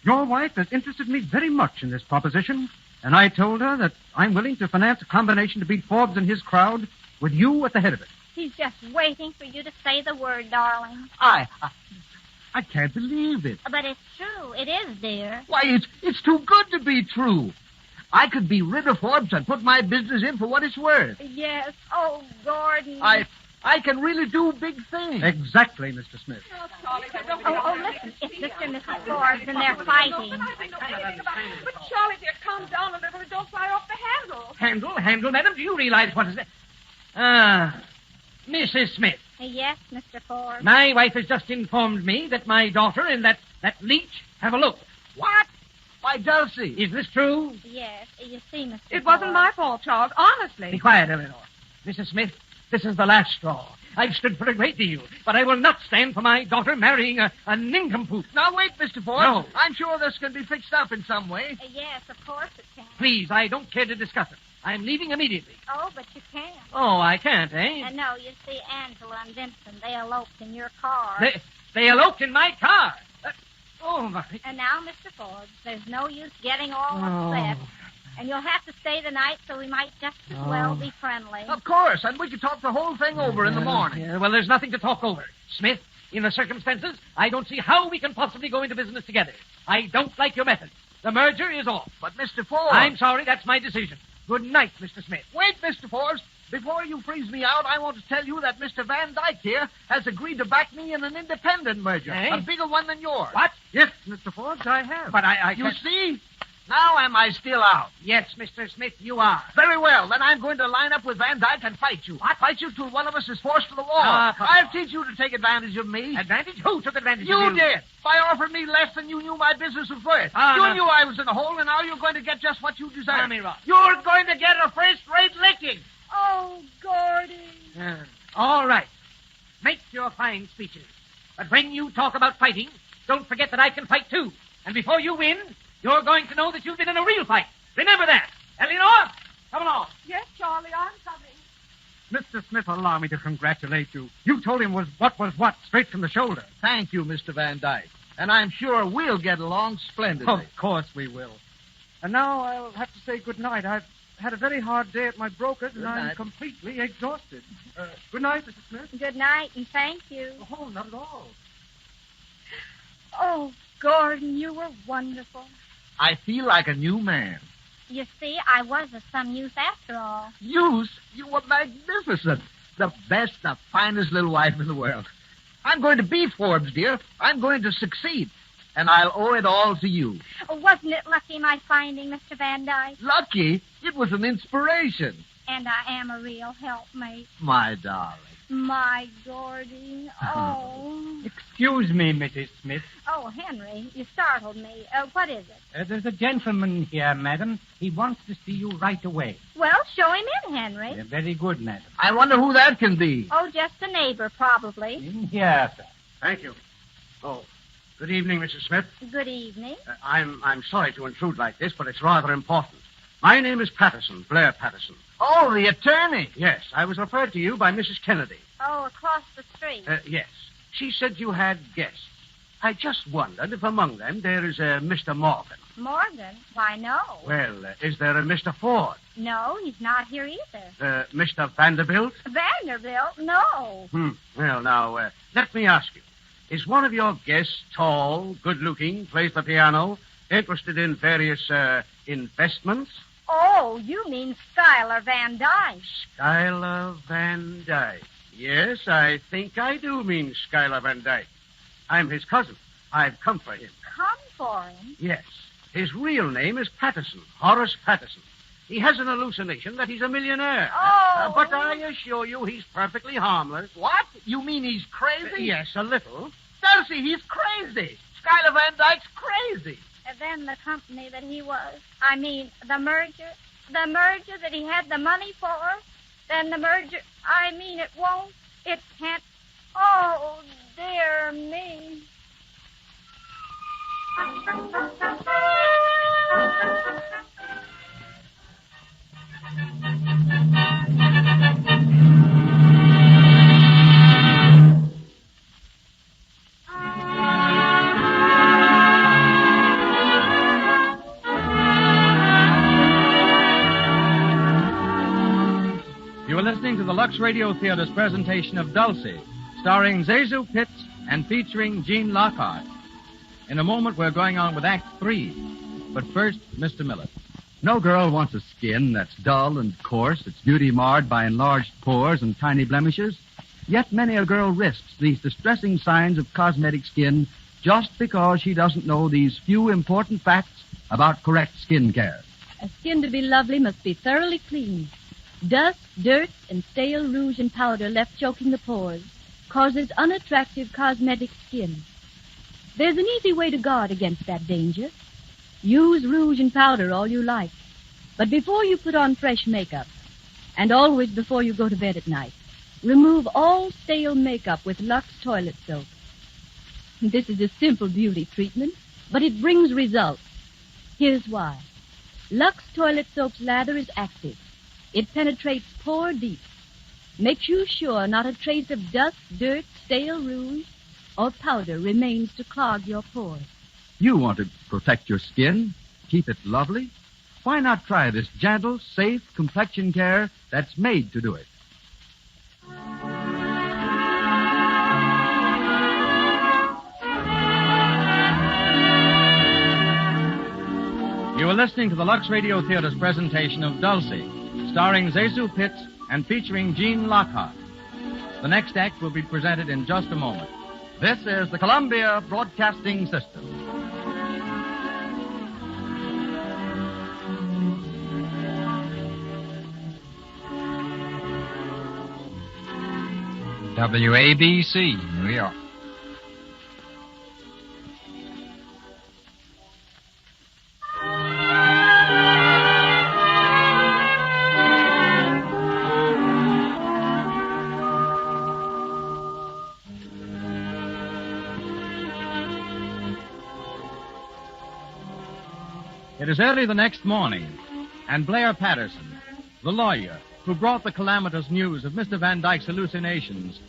Your wife has interested me very much in this proposition, and I told her that I'm willing to finance a combination to beat Forbes and his crowd with you at the head of it. He's just waiting for you to say the word, darling. I can't believe it. But it's true. It is, dear. Why, it's too good to be true. I could be rid of Forbes and put my business in for what it's worth. Yes. Oh, Gordon. I can really do big things. Exactly, Mr. Smith. Oh, listen. It's Mr. and Mrs. Forbes, and they're fighting. But, Charlie, dear, calm down a little and don't fly off the handle. Handle, madam? Do you realize what is that? Mrs. Smith. Yes, Mr. Forbes. My wife has just informed me that my daughter and that leech have eloped. What? Why, Dulcy. Is this true? Yes. You see, Mr. It wasn't my fault, Charles, honestly. Be quiet, Eleanor. Mrs. Smith, this is the last straw. I've stood for a great deal, but I will not stand for my daughter marrying a nincompoop. Now, wait, Mr. Forbes. No. I'm sure this can be fixed up in some way. Yes, of course it can. Please, I don't care to discuss it. I'm leaving immediately. Oh, but you can't. Oh, I can't, eh? No, you see, Angela and Vincent, they eloped in your car. They eloped in my car. Oh, my. And now, Mr. Forbes, there's no use getting all upset. And you'll have to stay the night, so we might just as well be friendly. Of course, and we could talk the whole thing over in the morning. Yeah, well, there's nothing to talk over. Smith, in the circumstances, I don't see how we can possibly go into business together. I don't like your methods. The merger is off. But, Mr. Forbes... I'm sorry, that's my decision. Good night, Mr. Smith. Wait, Mr. Forbes. Before you freeze me out, I want to tell you that Mr. Van Dyke here has agreed to back me in an independent merger. Eh? A bigger one than yours. What? Yes, Mr. Forbes, I have. But I You can't- see? Now am I still out? Yes, Mr. Smith, you are. Very well. Then I'm going to line up with Van Dyke and fight you. What? Fight you till one of us is forced to the wall. I'll teach you to take advantage of me. Advantage? Who took advantage of You you? did. By offering me less than you knew my business was worth. Ah, You no. knew I was in a hole, and now you're going to get just what you deserve. Tell me, Ross. You're going to get a first-rate licking. Oh, Gordy. All right. Make your fine speeches. But when you talk about fighting, don't forget that I can fight too. And before you win, you're going to know that you've been in a real fight. Remember that. Eleanor, come along. Yes, Charlie, I'm coming. Mr. Smith, allow me to congratulate you. You told him was what, straight from the shoulder. Thank you, Mr. Van Dyke. And I'm sure we'll get along splendidly. Of course we will. And now I'll have to say good night. I've had a very hard day at my broker's, and Good I'm night. completely exhausted. Good night, Mr. Smith. Good night, and thank you. Oh, not at all. Oh, Gordon, you were wonderful. I feel like a new man. You see, I was of some use after all. You were magnificent. The best, the finest little wife in the world. I'm going to be Forbes, dear. I'm going to succeed. And I'll owe it all to you. Oh, wasn't it lucky my finding Mr. Van Dyke? Lucky? It was an inspiration. And I am a real helpmate. My darling. My Gordy. Oh. Excuse me, Mrs. Smith. Oh, Henry, you startled me. What is it? There's a gentleman here, madam. He wants to see you right away. Well, show him in, Henry. Very good, madam. I wonder who that can be. Oh, just a neighbor, probably. In here, sir. Thank you. Oh, good evening, Mrs. Smith. Good evening. I'm sorry to intrude like this, but it's rather important. My name is Patterson, Blair Patterson. Oh, the attorney. Yes, I was referred to you by Mrs. Kennedy. Oh, across the street. Yes. She said you had guests. I just wondered if among them there is a Mr. Morgan. Morgan? Why, no. Well, is there a Mr. Ford? No, he's not here either. Mr. Vanderbilt? Vanderbilt? No. Well, now, let me ask you. Is one of your guests tall, good-looking, plays the piano, interested in various, investments? Oh, you mean Schuyler Van Dyke. Schuyler Van Dyke. Yes, I think I do mean Schuyler Van Dyke. I'm his cousin. I've come for him. Come for him? Yes. His real name is Patterson, Horace Patterson. He has an hallucination that he's a millionaire. Oh. But I assure you he's perfectly harmless. What? You mean he's crazy? Yes, a little. Dulcie, he's crazy. Schuyler Van Dyke's crazy. And then the company that he was. I mean, the merger that he had the money for, Then the merger, it won't. It can't. Oh, dear me. You are listening to the Lux Radio Theatre's presentation of Dulcy, starring Zazu Pitts and featuring Gene Lockhart. In a moment, we're going on with Act 3. But first, Mr. Miller. No girl wants a skin that's dull and coarse, its beauty marred by enlarged pores and tiny blemishes. Yet many a girl risks these distressing signs of cosmetic skin just because she doesn't know these few important facts about correct skin care. A skin to be lovely must be thoroughly clean. Dust, dirt, and stale rouge and powder left choking the pores causes unattractive cosmetic skin. There's an easy way to guard against that danger. Use rouge and powder all you like. But before you put on fresh makeup, and always before you go to bed at night, remove all stale makeup with Lux toilet soap. This is a simple beauty treatment, but it brings results. Here's why. Lux toilet soap's lather is active. It penetrates pore deep. Makes you sure not a trace of dust, dirt, stale rouge, or powder remains to clog your pores. You want to protect your skin, keep it lovely? Why not try this gentle, safe complexion care that's made to do it? You are listening to the Lux Radio Theatre's presentation of Dulcy, starring Zazu Pitts and featuring Gene Lockhart. The next act will be presented in just a moment. This is the Columbia Broadcasting System. WABC, New York. It is early the next morning, and Blair Patterson, the lawyer who brought the calamitous news of Mr. Van Dyke's hallucinations,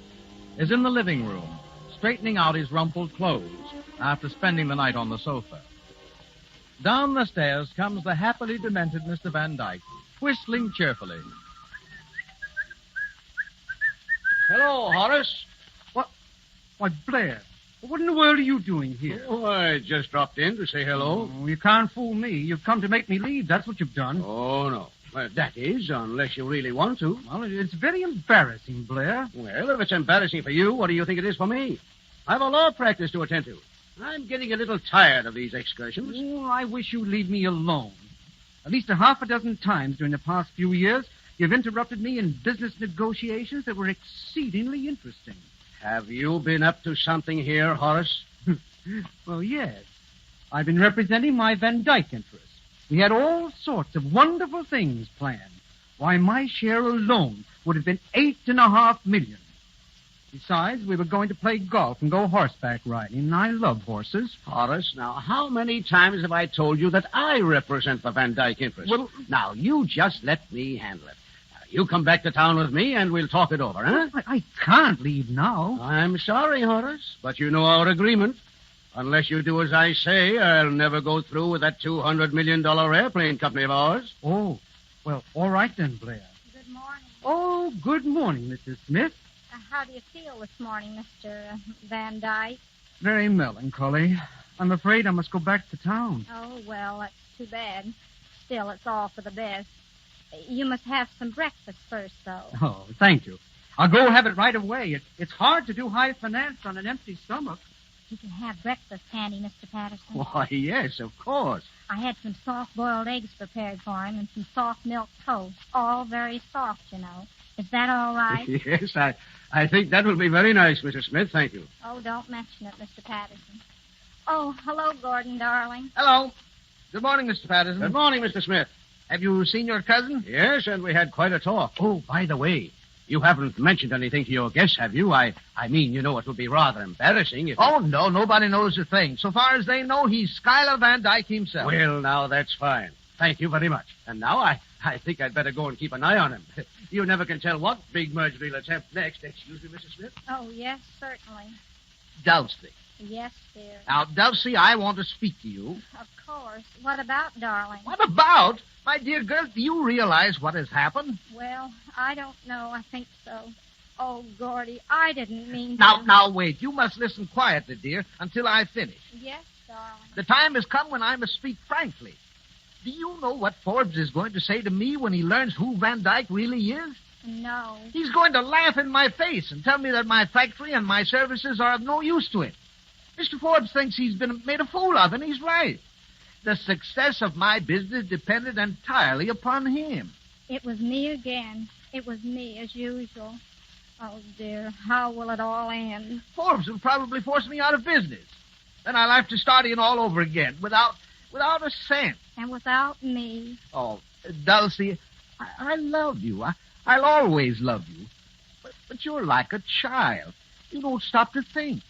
is in the living room, straightening out his rumpled clothes after spending the night on the sofa. Down the stairs comes the happily demented Mr. Van Dyke, whistling cheerfully. Hello, Horace. Why, Blair, what in the world are you doing here? Oh, I just dropped in to say hello. Oh, you can't fool me. You've come to make me leave. That's what you've done. Oh, no. Well, that is, unless you really want to. Well, it's very embarrassing, Blair. Well, if it's embarrassing for you, what do you think it is for me? I've a law practice to attend to. I'm getting a little tired of these excursions. Oh, I wish you'd leave me alone. At least a half a dozen times during the past few years, you've interrupted me in business negotiations that were exceedingly interesting. Have you been up to something here, Horace? Well, yes. I've been representing my Van Dyke interests. We had all sorts of wonderful things planned. Why, my share alone would have been $8.5 million. Besides, we were going to play golf and go horseback riding, and I love horses. Horace, now, how many times have I told you that I represent the Van Dyke interest? Well, now, you just let me handle it. Now, you come back to town with me, and we'll talk it over, huh? I can't leave now. I'm sorry, Horace, but you know our agreement. Unless you do as I say, I'll never go through with that $200 million airplane company of ours. Oh, well, all right then, Blair. Good morning. Oh, good morning, Mrs. Smith. How do you feel this morning, Mr. Van Dyke? Very melancholy. I'm afraid I must go back to town. Oh, well, that's too bad. Still, it's all for the best. You must have some breakfast first, though. Oh, thank you. I'll go have it right away. It's hard to do high finance on an empty stomach. You can have breakfast handy, Mr. Patterson. Why, yes, of course. I had some soft-boiled eggs prepared for him and some soft milk toast. All very soft, you know. Is that all right? Yes, I think that will be very nice, Mrs. Smith. Thank you. Oh, don't mention it, Mr. Patterson. Oh, hello, Gordon, darling. Hello. Good morning, Mr. Patterson. Good morning, Mr. Smith. Have you seen your cousin? Yes, and we had quite a talk. Oh, by the way, you haven't mentioned anything to your guests, have you? I mean, you know, it would be rather embarrassing if... Oh, no, nobody knows a thing. So far as they know, he's Schuyler Van Dyke himself. Well, now, that's fine. Thank you very much. And now I think I'd better go and keep an eye on him. You never can tell what big merger he'll attempt next. Excuse me, Mrs. Smith? Oh, yes, certainly. Dulcy. Yes, dear. Now, Dulcy, I want to speak to you. Of course. What about, darling? What about? My dear girl, do you realize what has happened? Well, I don't know. I think so. Oh, Gordy, I didn't mean Now, to. now, wait. You must listen quietly, dear, until I finish. Yes, darling. The time has come when I must speak frankly. Do you know what Forbes is going to say to me when he learns who Van Dyke really is? No. He's going to laugh in my face and tell me that my factory and my services are of no use to him. Mr. Forbes thinks he's been made a fool of, and he's right. The success of my business depended entirely upon him. It was me again. It was me, as usual. Oh, dear, how will it all end? Forbes will probably force me out of business. Then I'll have to start in all over again, without a cent. And without me. Oh, Dulcie, I love you. I'll always love you. But you're like a child. You don't stop to think.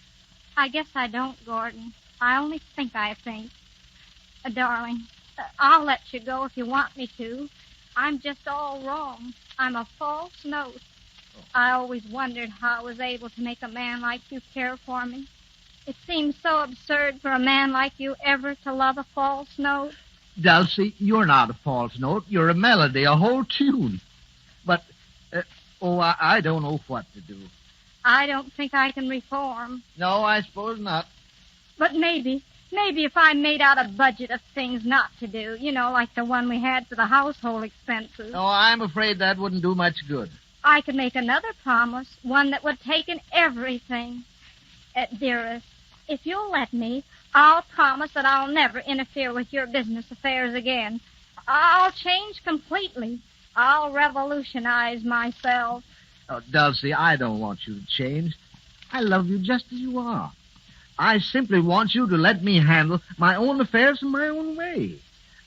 I guess I don't, Gordon. I only think I think. Darling, I'll let you go if you want me to. I'm just all wrong. I'm a false note. I always wondered how I was able to make a man like you care for me. It seems so absurd for a man like you ever to love a false note. Dulcie, you're not a false note. You're a melody, a whole tune. But, I don't know what to do. I don't think I can reform. No, I suppose not. But maybe if I made out a budget of things not to do, like the one we had for the household expenses. No, I'm afraid that wouldn't do much good. I could make another promise, one that would take in everything. Dearest, if you'll let me, I'll promise that I'll never interfere with your business affairs again. I'll change completely. I'll revolutionize myself. Oh, Dulcie, I don't want you to change. I love you just as you are. I simply want you to let me handle my own affairs in my own way.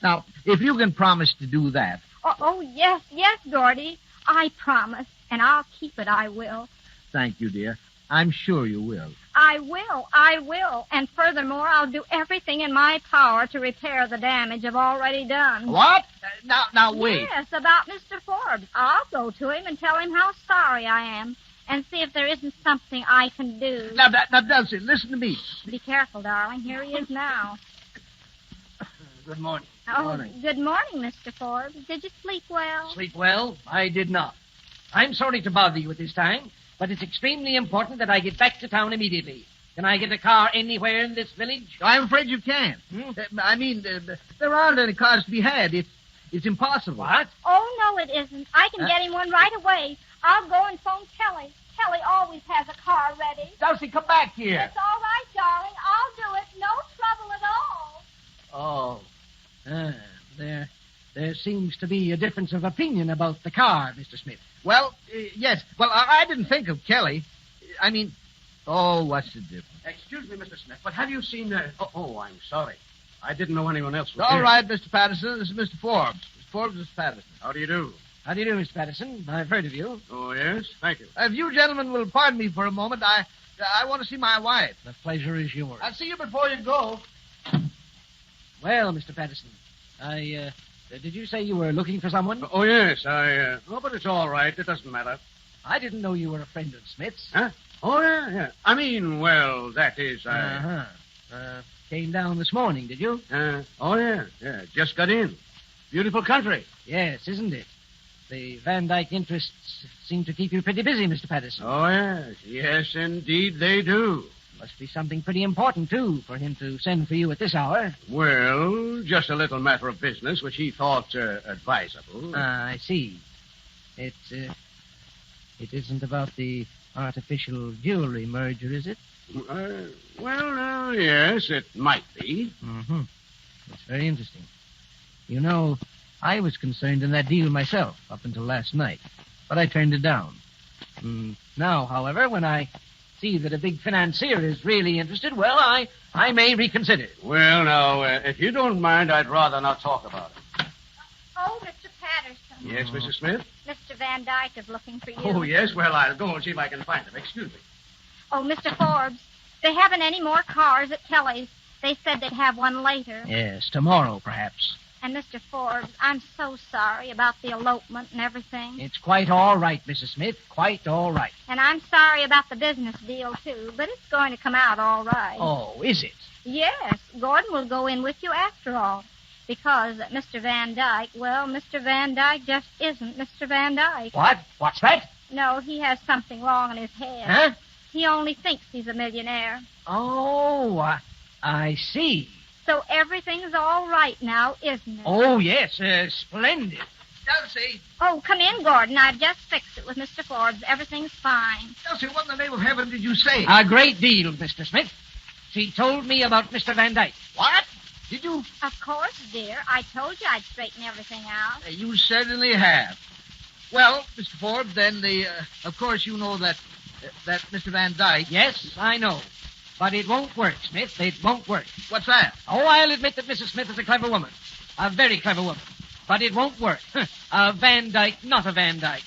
Now, if you can promise to do that... Oh, yes, Gordy. I promise, and I'll keep it, I will. Thank you, dear. I'm sure you will. I will. And furthermore, I'll do everything in my power to repair the damage I've already done. What? Now, wait. Yes, about Mr. Forbes. I'll go to him and tell him how sorry I am and see if there isn't something I can do. Now, Dulcie, listen to me. Be careful, darling. Here he is now. Good morning. Good morning, Mr. Forbes. Did you sleep well? Sleep well? I did not. I'm sorry to bother you at this time, but it's extremely important that I get back to town immediately. Can I get a car anywhere in this village? I'm afraid you can't. There aren't any cars to be had. It's impossible. What? Oh, no, it isn't. I can get him one right away. I'll go and phone Kelly. Kelly always has a car ready. Dulcie, come back here. It's all right, darling. I'll do it. No trouble at all. There seems to be a difference of opinion about the car, Mr. Smith. Well, yes. Well, I didn't think of Kelly. What's the difference? Excuse me, Mr. Smith, but have you seen... I'm sorry. I didn't know anyone else was All here. right, Mr. Patterson. This is Mr. Forbes. Mr. Forbes, Mr. Patterson. How do you do? How do you do, Mr. Patterson? I've heard of you. Oh, yes? Thank you. If you gentlemen will pardon me for a moment, I want to see my wife. The pleasure is yours. I'll see you before you go. Well, Mr. Patterson, did you say you were looking for someone? Oh, yes, but it's all right. It doesn't matter. I didn't know you were a friend of Smith's. Huh? Oh, yeah. I mean, well, that is, Came down this morning, did you? Yeah. Just got in. Beautiful country. Yes, isn't it? The Van Dyke interests seem to keep you pretty busy, Mr. Patterson. Oh, yes. Yes, indeed they do. Must be something pretty important, too, for him to send for you at this hour. Well, just a little matter of business, which he thought advisable. I see. It isn't about the artificial jewelry merger, is it? Yes, it might be. Mm-hmm. That's very interesting. You know, I was concerned in that deal myself up until last night, but I turned it down. Now, however, when I see that a big financier is really interested, well, I may reconsider. Well, now, if you don't mind, I'd rather not talk about it. Oh, Yes, Mrs. Smith? Mr. Van Dyke is looking for you. Oh, yes. Well, I'll go and see if I can find him. Excuse me. Oh, Mr. Forbes, they haven't any more cars at Kelly's. They said they'd have one later. Yes, tomorrow, perhaps. And Mr. Forbes, I'm so sorry about the elopement and everything. It's quite all right, Mrs. Smith. Quite all right. And I'm sorry about the business deal, too, but it's going to come out all right. Oh, is it? Yes, Gordon will go in with you after all. Because Mr. Van Dyke, well, Mr. Van Dyke just isn't Mr. Van Dyke. What? What's that? No, he has something wrong in his head. Huh? He only thinks he's a millionaire. Oh, I see. So everything's all right now, isn't it? Oh, yes, splendid. Dulcy! Oh, come in, Gordon. I've just fixed it with Mr. Forbes. Everything's fine. Dulcy, what in the name of heaven did you say? A great deal, Mr. Smith. She told me about Mr. Van Dyke. What? Did you? Of course, dear. I told you I'd straighten everything out. You certainly have. Well, Mr. Forbes, then of course you know that Mr. Van Dyke. Yes, I know. But it won't work, Smith. It won't work. What's that? Oh, I'll admit that Mrs. Smith is a clever woman. A very clever woman. But it won't work. A Van Dyke, not a Van Dyke.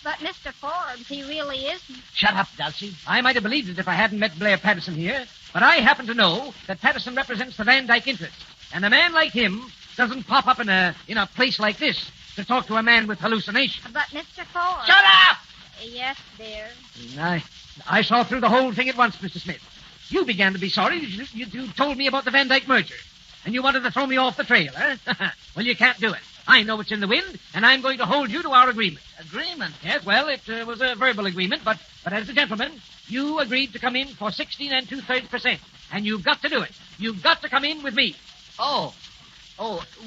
But Mr. Forbes, he really isn't. Shut up, Dulcie. I might have believed it if I hadn't met Blair Patterson here. But I happen to know that Patterson represents the Van Dyke interest. And a man like him doesn't pop up in a place like this to talk to a man with hallucinations. But Mr. Forbes... Shut up! Yes, dear. I saw through the whole thing at once, Mr. Smith. You began to be sorry. You told me about the Van Dyke merger. And you wanted to throw me off the trail, huh? Well, you can't do it. I know it's in the wind, and I'm going to hold you to our agreement. Agreement? Yes, well, it was a verbal agreement, but as a gentleman, you agreed to come in for 16 2/3%. And you've got to do it. You've got to come in with me. Oh,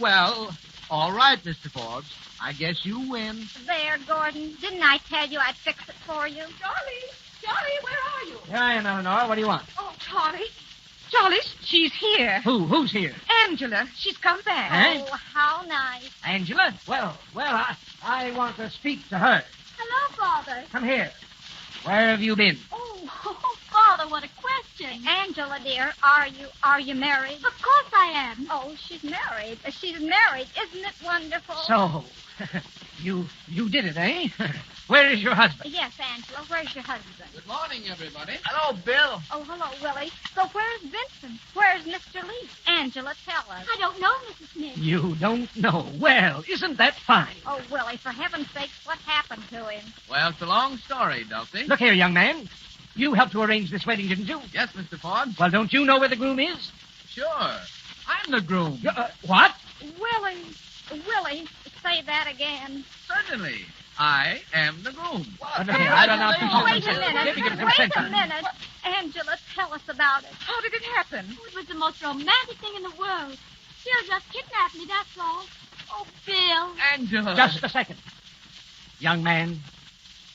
well, all right, Mr. Forbes. I guess you win. There, Gordon. Didn't I tell you I'd fix it for you? Charlie, where are you? Here I am, Eleanor. What do you want? Oh, Charlie, she's here. Who's here? Angela. She's come back. Eh? Oh, how nice. Angela? Well, I want to speak to her. Hello, Father. Come here. Where have you been? Oh, Father, what a question. Angela, dear, are you married? Of course I am. Oh, she's married. She's married. Isn't it wonderful? So, you did it, eh? Where is your husband? Yes, Angela. Where's your husband? Good morning, everybody. Hello, Bill. Oh, hello, Willie. So where's Vincent? Where's Mr. Leach? Angela, tell us. I don't know, Mrs. Smith. You don't know. Well, isn't that fine? Oh, Willie, for heaven's sakes, what happened to him? Well, it's a long story, Dulcy. Look here, young man. You helped to arrange this wedding, didn't you? Yes, Mr. Forbes. Well, don't you know where the groom is? Sure. I'm the groom. What? Willie, say that again. Certainly. I am the groom. I don't know. Wait a minute. Angela, tell us about it. How did it happen? Oh, it was the most romantic thing in the world. She'll just kidnap me, that's all. Oh, Bill. Angela. Just a second. Young man,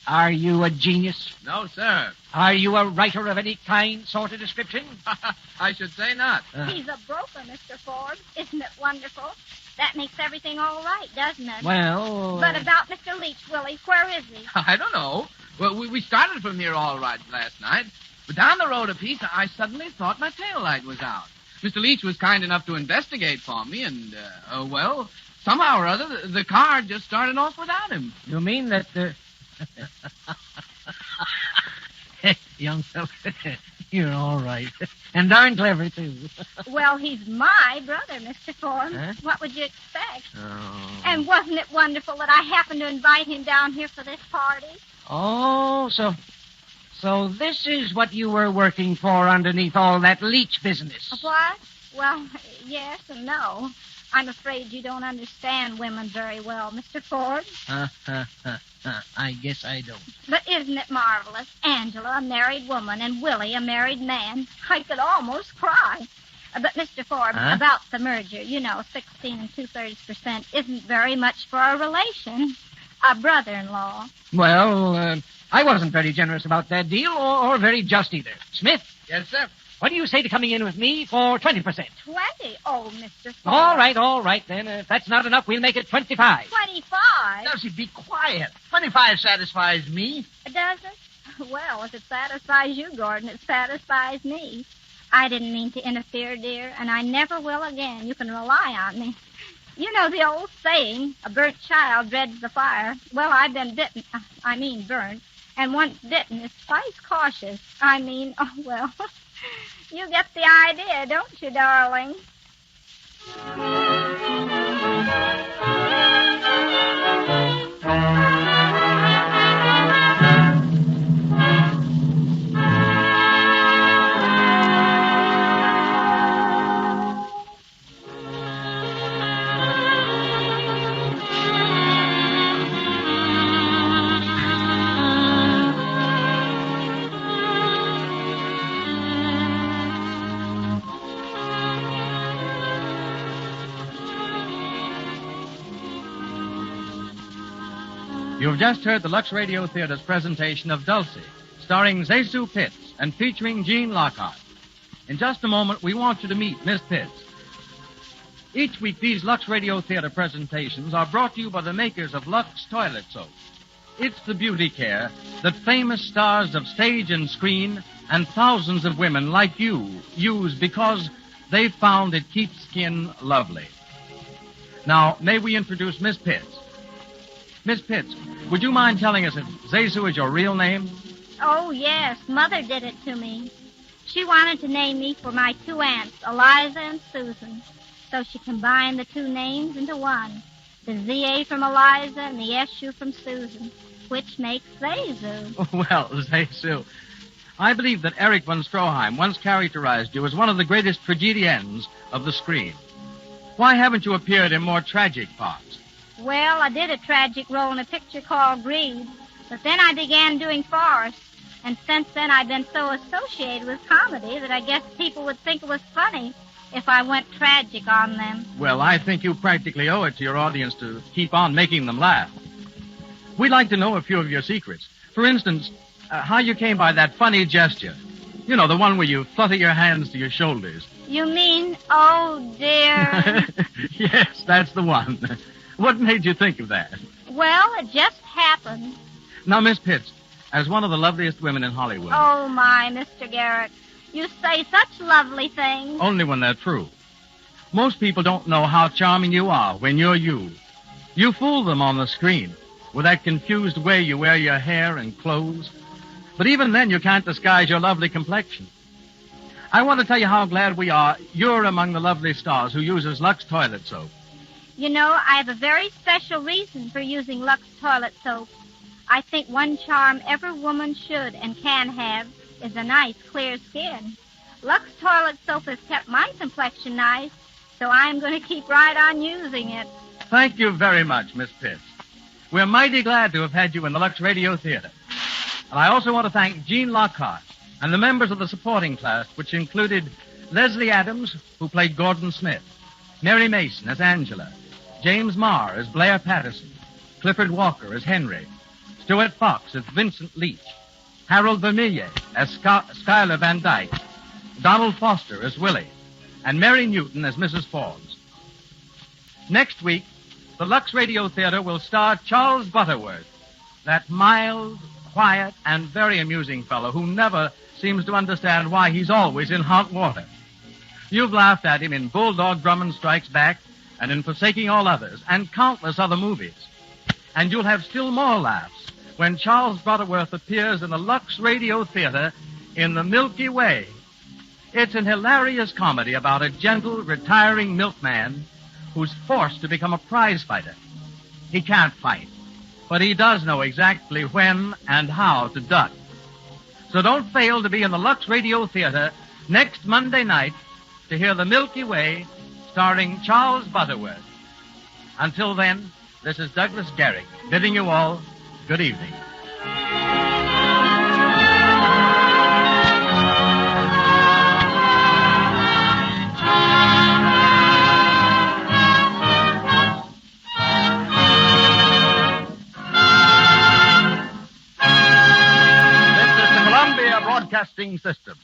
are you a genius? No, sir. Are you a writer of any kind, sort of description? I should say not. He's a broker, Mr. Forbes. Isn't it wonderful? That makes everything all right, doesn't it? Well... But about Mr. Leach, Willie, where is he? I don't know. Well, we started from here all right last night, but down the road a piece, I suddenly thought my tail light was out. Mr. Leach was kind enough to investigate for me, and, well, somehow or other, the car just started off without him. You mean that, young fellow, you're all right. And darn clever, too. Well, he's my brother, Mr. Forbes. Huh? What would you expect? Oh. And wasn't it wonderful that I happened to invite him down here for this party? Oh, so this is what you were working for underneath all that Leach business. What? Well, yes and no. I'm afraid you don't understand women very well, Mr. Forbes. I guess I don't. But isn't it marvelous? Angela, a married woman, and Willie, a married man. I could almost cry. But, Mr. Forbes, about the merger, 16 2/3% isn't very much for a relation. A brother-in-law. Well, I wasn't very generous about that deal, or very just either. Smith? Yes, sir. What do you say to coming in with me for 20%? 20? Oh, Mr. Forbes. All right, then. If that's not enough, we'll make it 25. 25? Dulcie, be quiet. 25 satisfies me. Does it? Well, if it satisfies you, Gordon, it satisfies me. I didn't mean to interfere, dear, and I never will again. You can rely on me. You know the old saying, a burnt child dreads the fire. Well, I've been bitten, burnt, and once bitten is twice cautious. You get the idea, don't you, darling? You've just heard the Lux Radio Theater's presentation of Dulcy, starring Zesu Pitts and featuring Jean Lockhart. In just a moment, we want you to meet Miss Pitts. Each week, these Lux Radio Theater presentations are brought to you by the makers of Lux Toilet Soap. It's the beauty care that famous stars of stage and screen and thousands of women like you use because they've found it keeps skin lovely. Now, may we introduce Miss Pitts? Miss Pitts, would you mind telling us if Zesu is your real name? Oh, yes. Mother did it to me. She wanted to name me for my two aunts, Eliza and Susan. So she combined the two names into one. The Z-A from Eliza and the S-U from Susan, which makes Zesu. Well, Zesu, I believe that Erich von Stroheim once characterized you as one of the greatest tragedians of the screen. Why haven't you appeared in more tragic parts? Well, I did a tragic role in a picture called Greed, but then I began doing farce. And since then, I've been so associated with comedy that I guess people would think it was funny if I went tragic on them. Well, I think you practically owe it to your audience to keep on making them laugh. We'd like to know a few of your secrets. For instance, how you came by that funny gesture. You know, the one where you flutter your hands to your shoulders. You mean, oh, dear? Yes, that's the one. What made you think of that? Well, it just happened. Now, Miss Pitts, as one of the loveliest women in Hollywood... Oh, my, Mr. Garrett. You say such lovely things. Only when they're true. Most people don't know how charming you are when you're you. You fool them on the screen with that confused way you wear your hair and clothes. But even then, you can't disguise your lovely complexion. I want to tell you how glad we are you're among the lovely stars who uses Lux Toilet Soap. You know, I have a very special reason for using Lux Toilet Soap. I think one charm every woman should and can have is a nice, clear skin. Lux Toilet Soap has kept my complexion nice, so I'm going to keep right on using it. Thank you very much, Miss Pitts. We're mighty glad to have had you in the Lux Radio Theater. And I also want to thank Jean Lockhart and the members of the supporting cast, which included Leslie Adams, who played Gordon Smith, Mary Mason as Angela, James Marr as Blair Patterson, Clifford Walker as Henry, Stuart Fox as Vincent Leach, Harold Vermillier as Schuyler Van Dyke, Donald Foster as Willie, and Mary Newton as Mrs. Forbes. Next week, the Lux Radio Theater will star Charles Butterworth, that mild, quiet, and very amusing fellow who never seems to understand why he's always in hot water. You've laughed at him in Bulldog Drummond Strikes Back and in Forsaking All Others and countless other movies. And you'll have still more laughs when Charles Butterworth appears in the Lux Radio Theater in The Milky Way. It's an hilarious comedy about a gentle, retiring milkman who's forced to become a prize fighter. He can't fight, but he does know exactly when and how to duck. So don't fail to be in the Lux Radio Theater next Monday night to hear The Milky Way starring Charles Butterworth. Until then, this is Douglas Garrick bidding you all good evening. This is the Columbia Broadcasting System.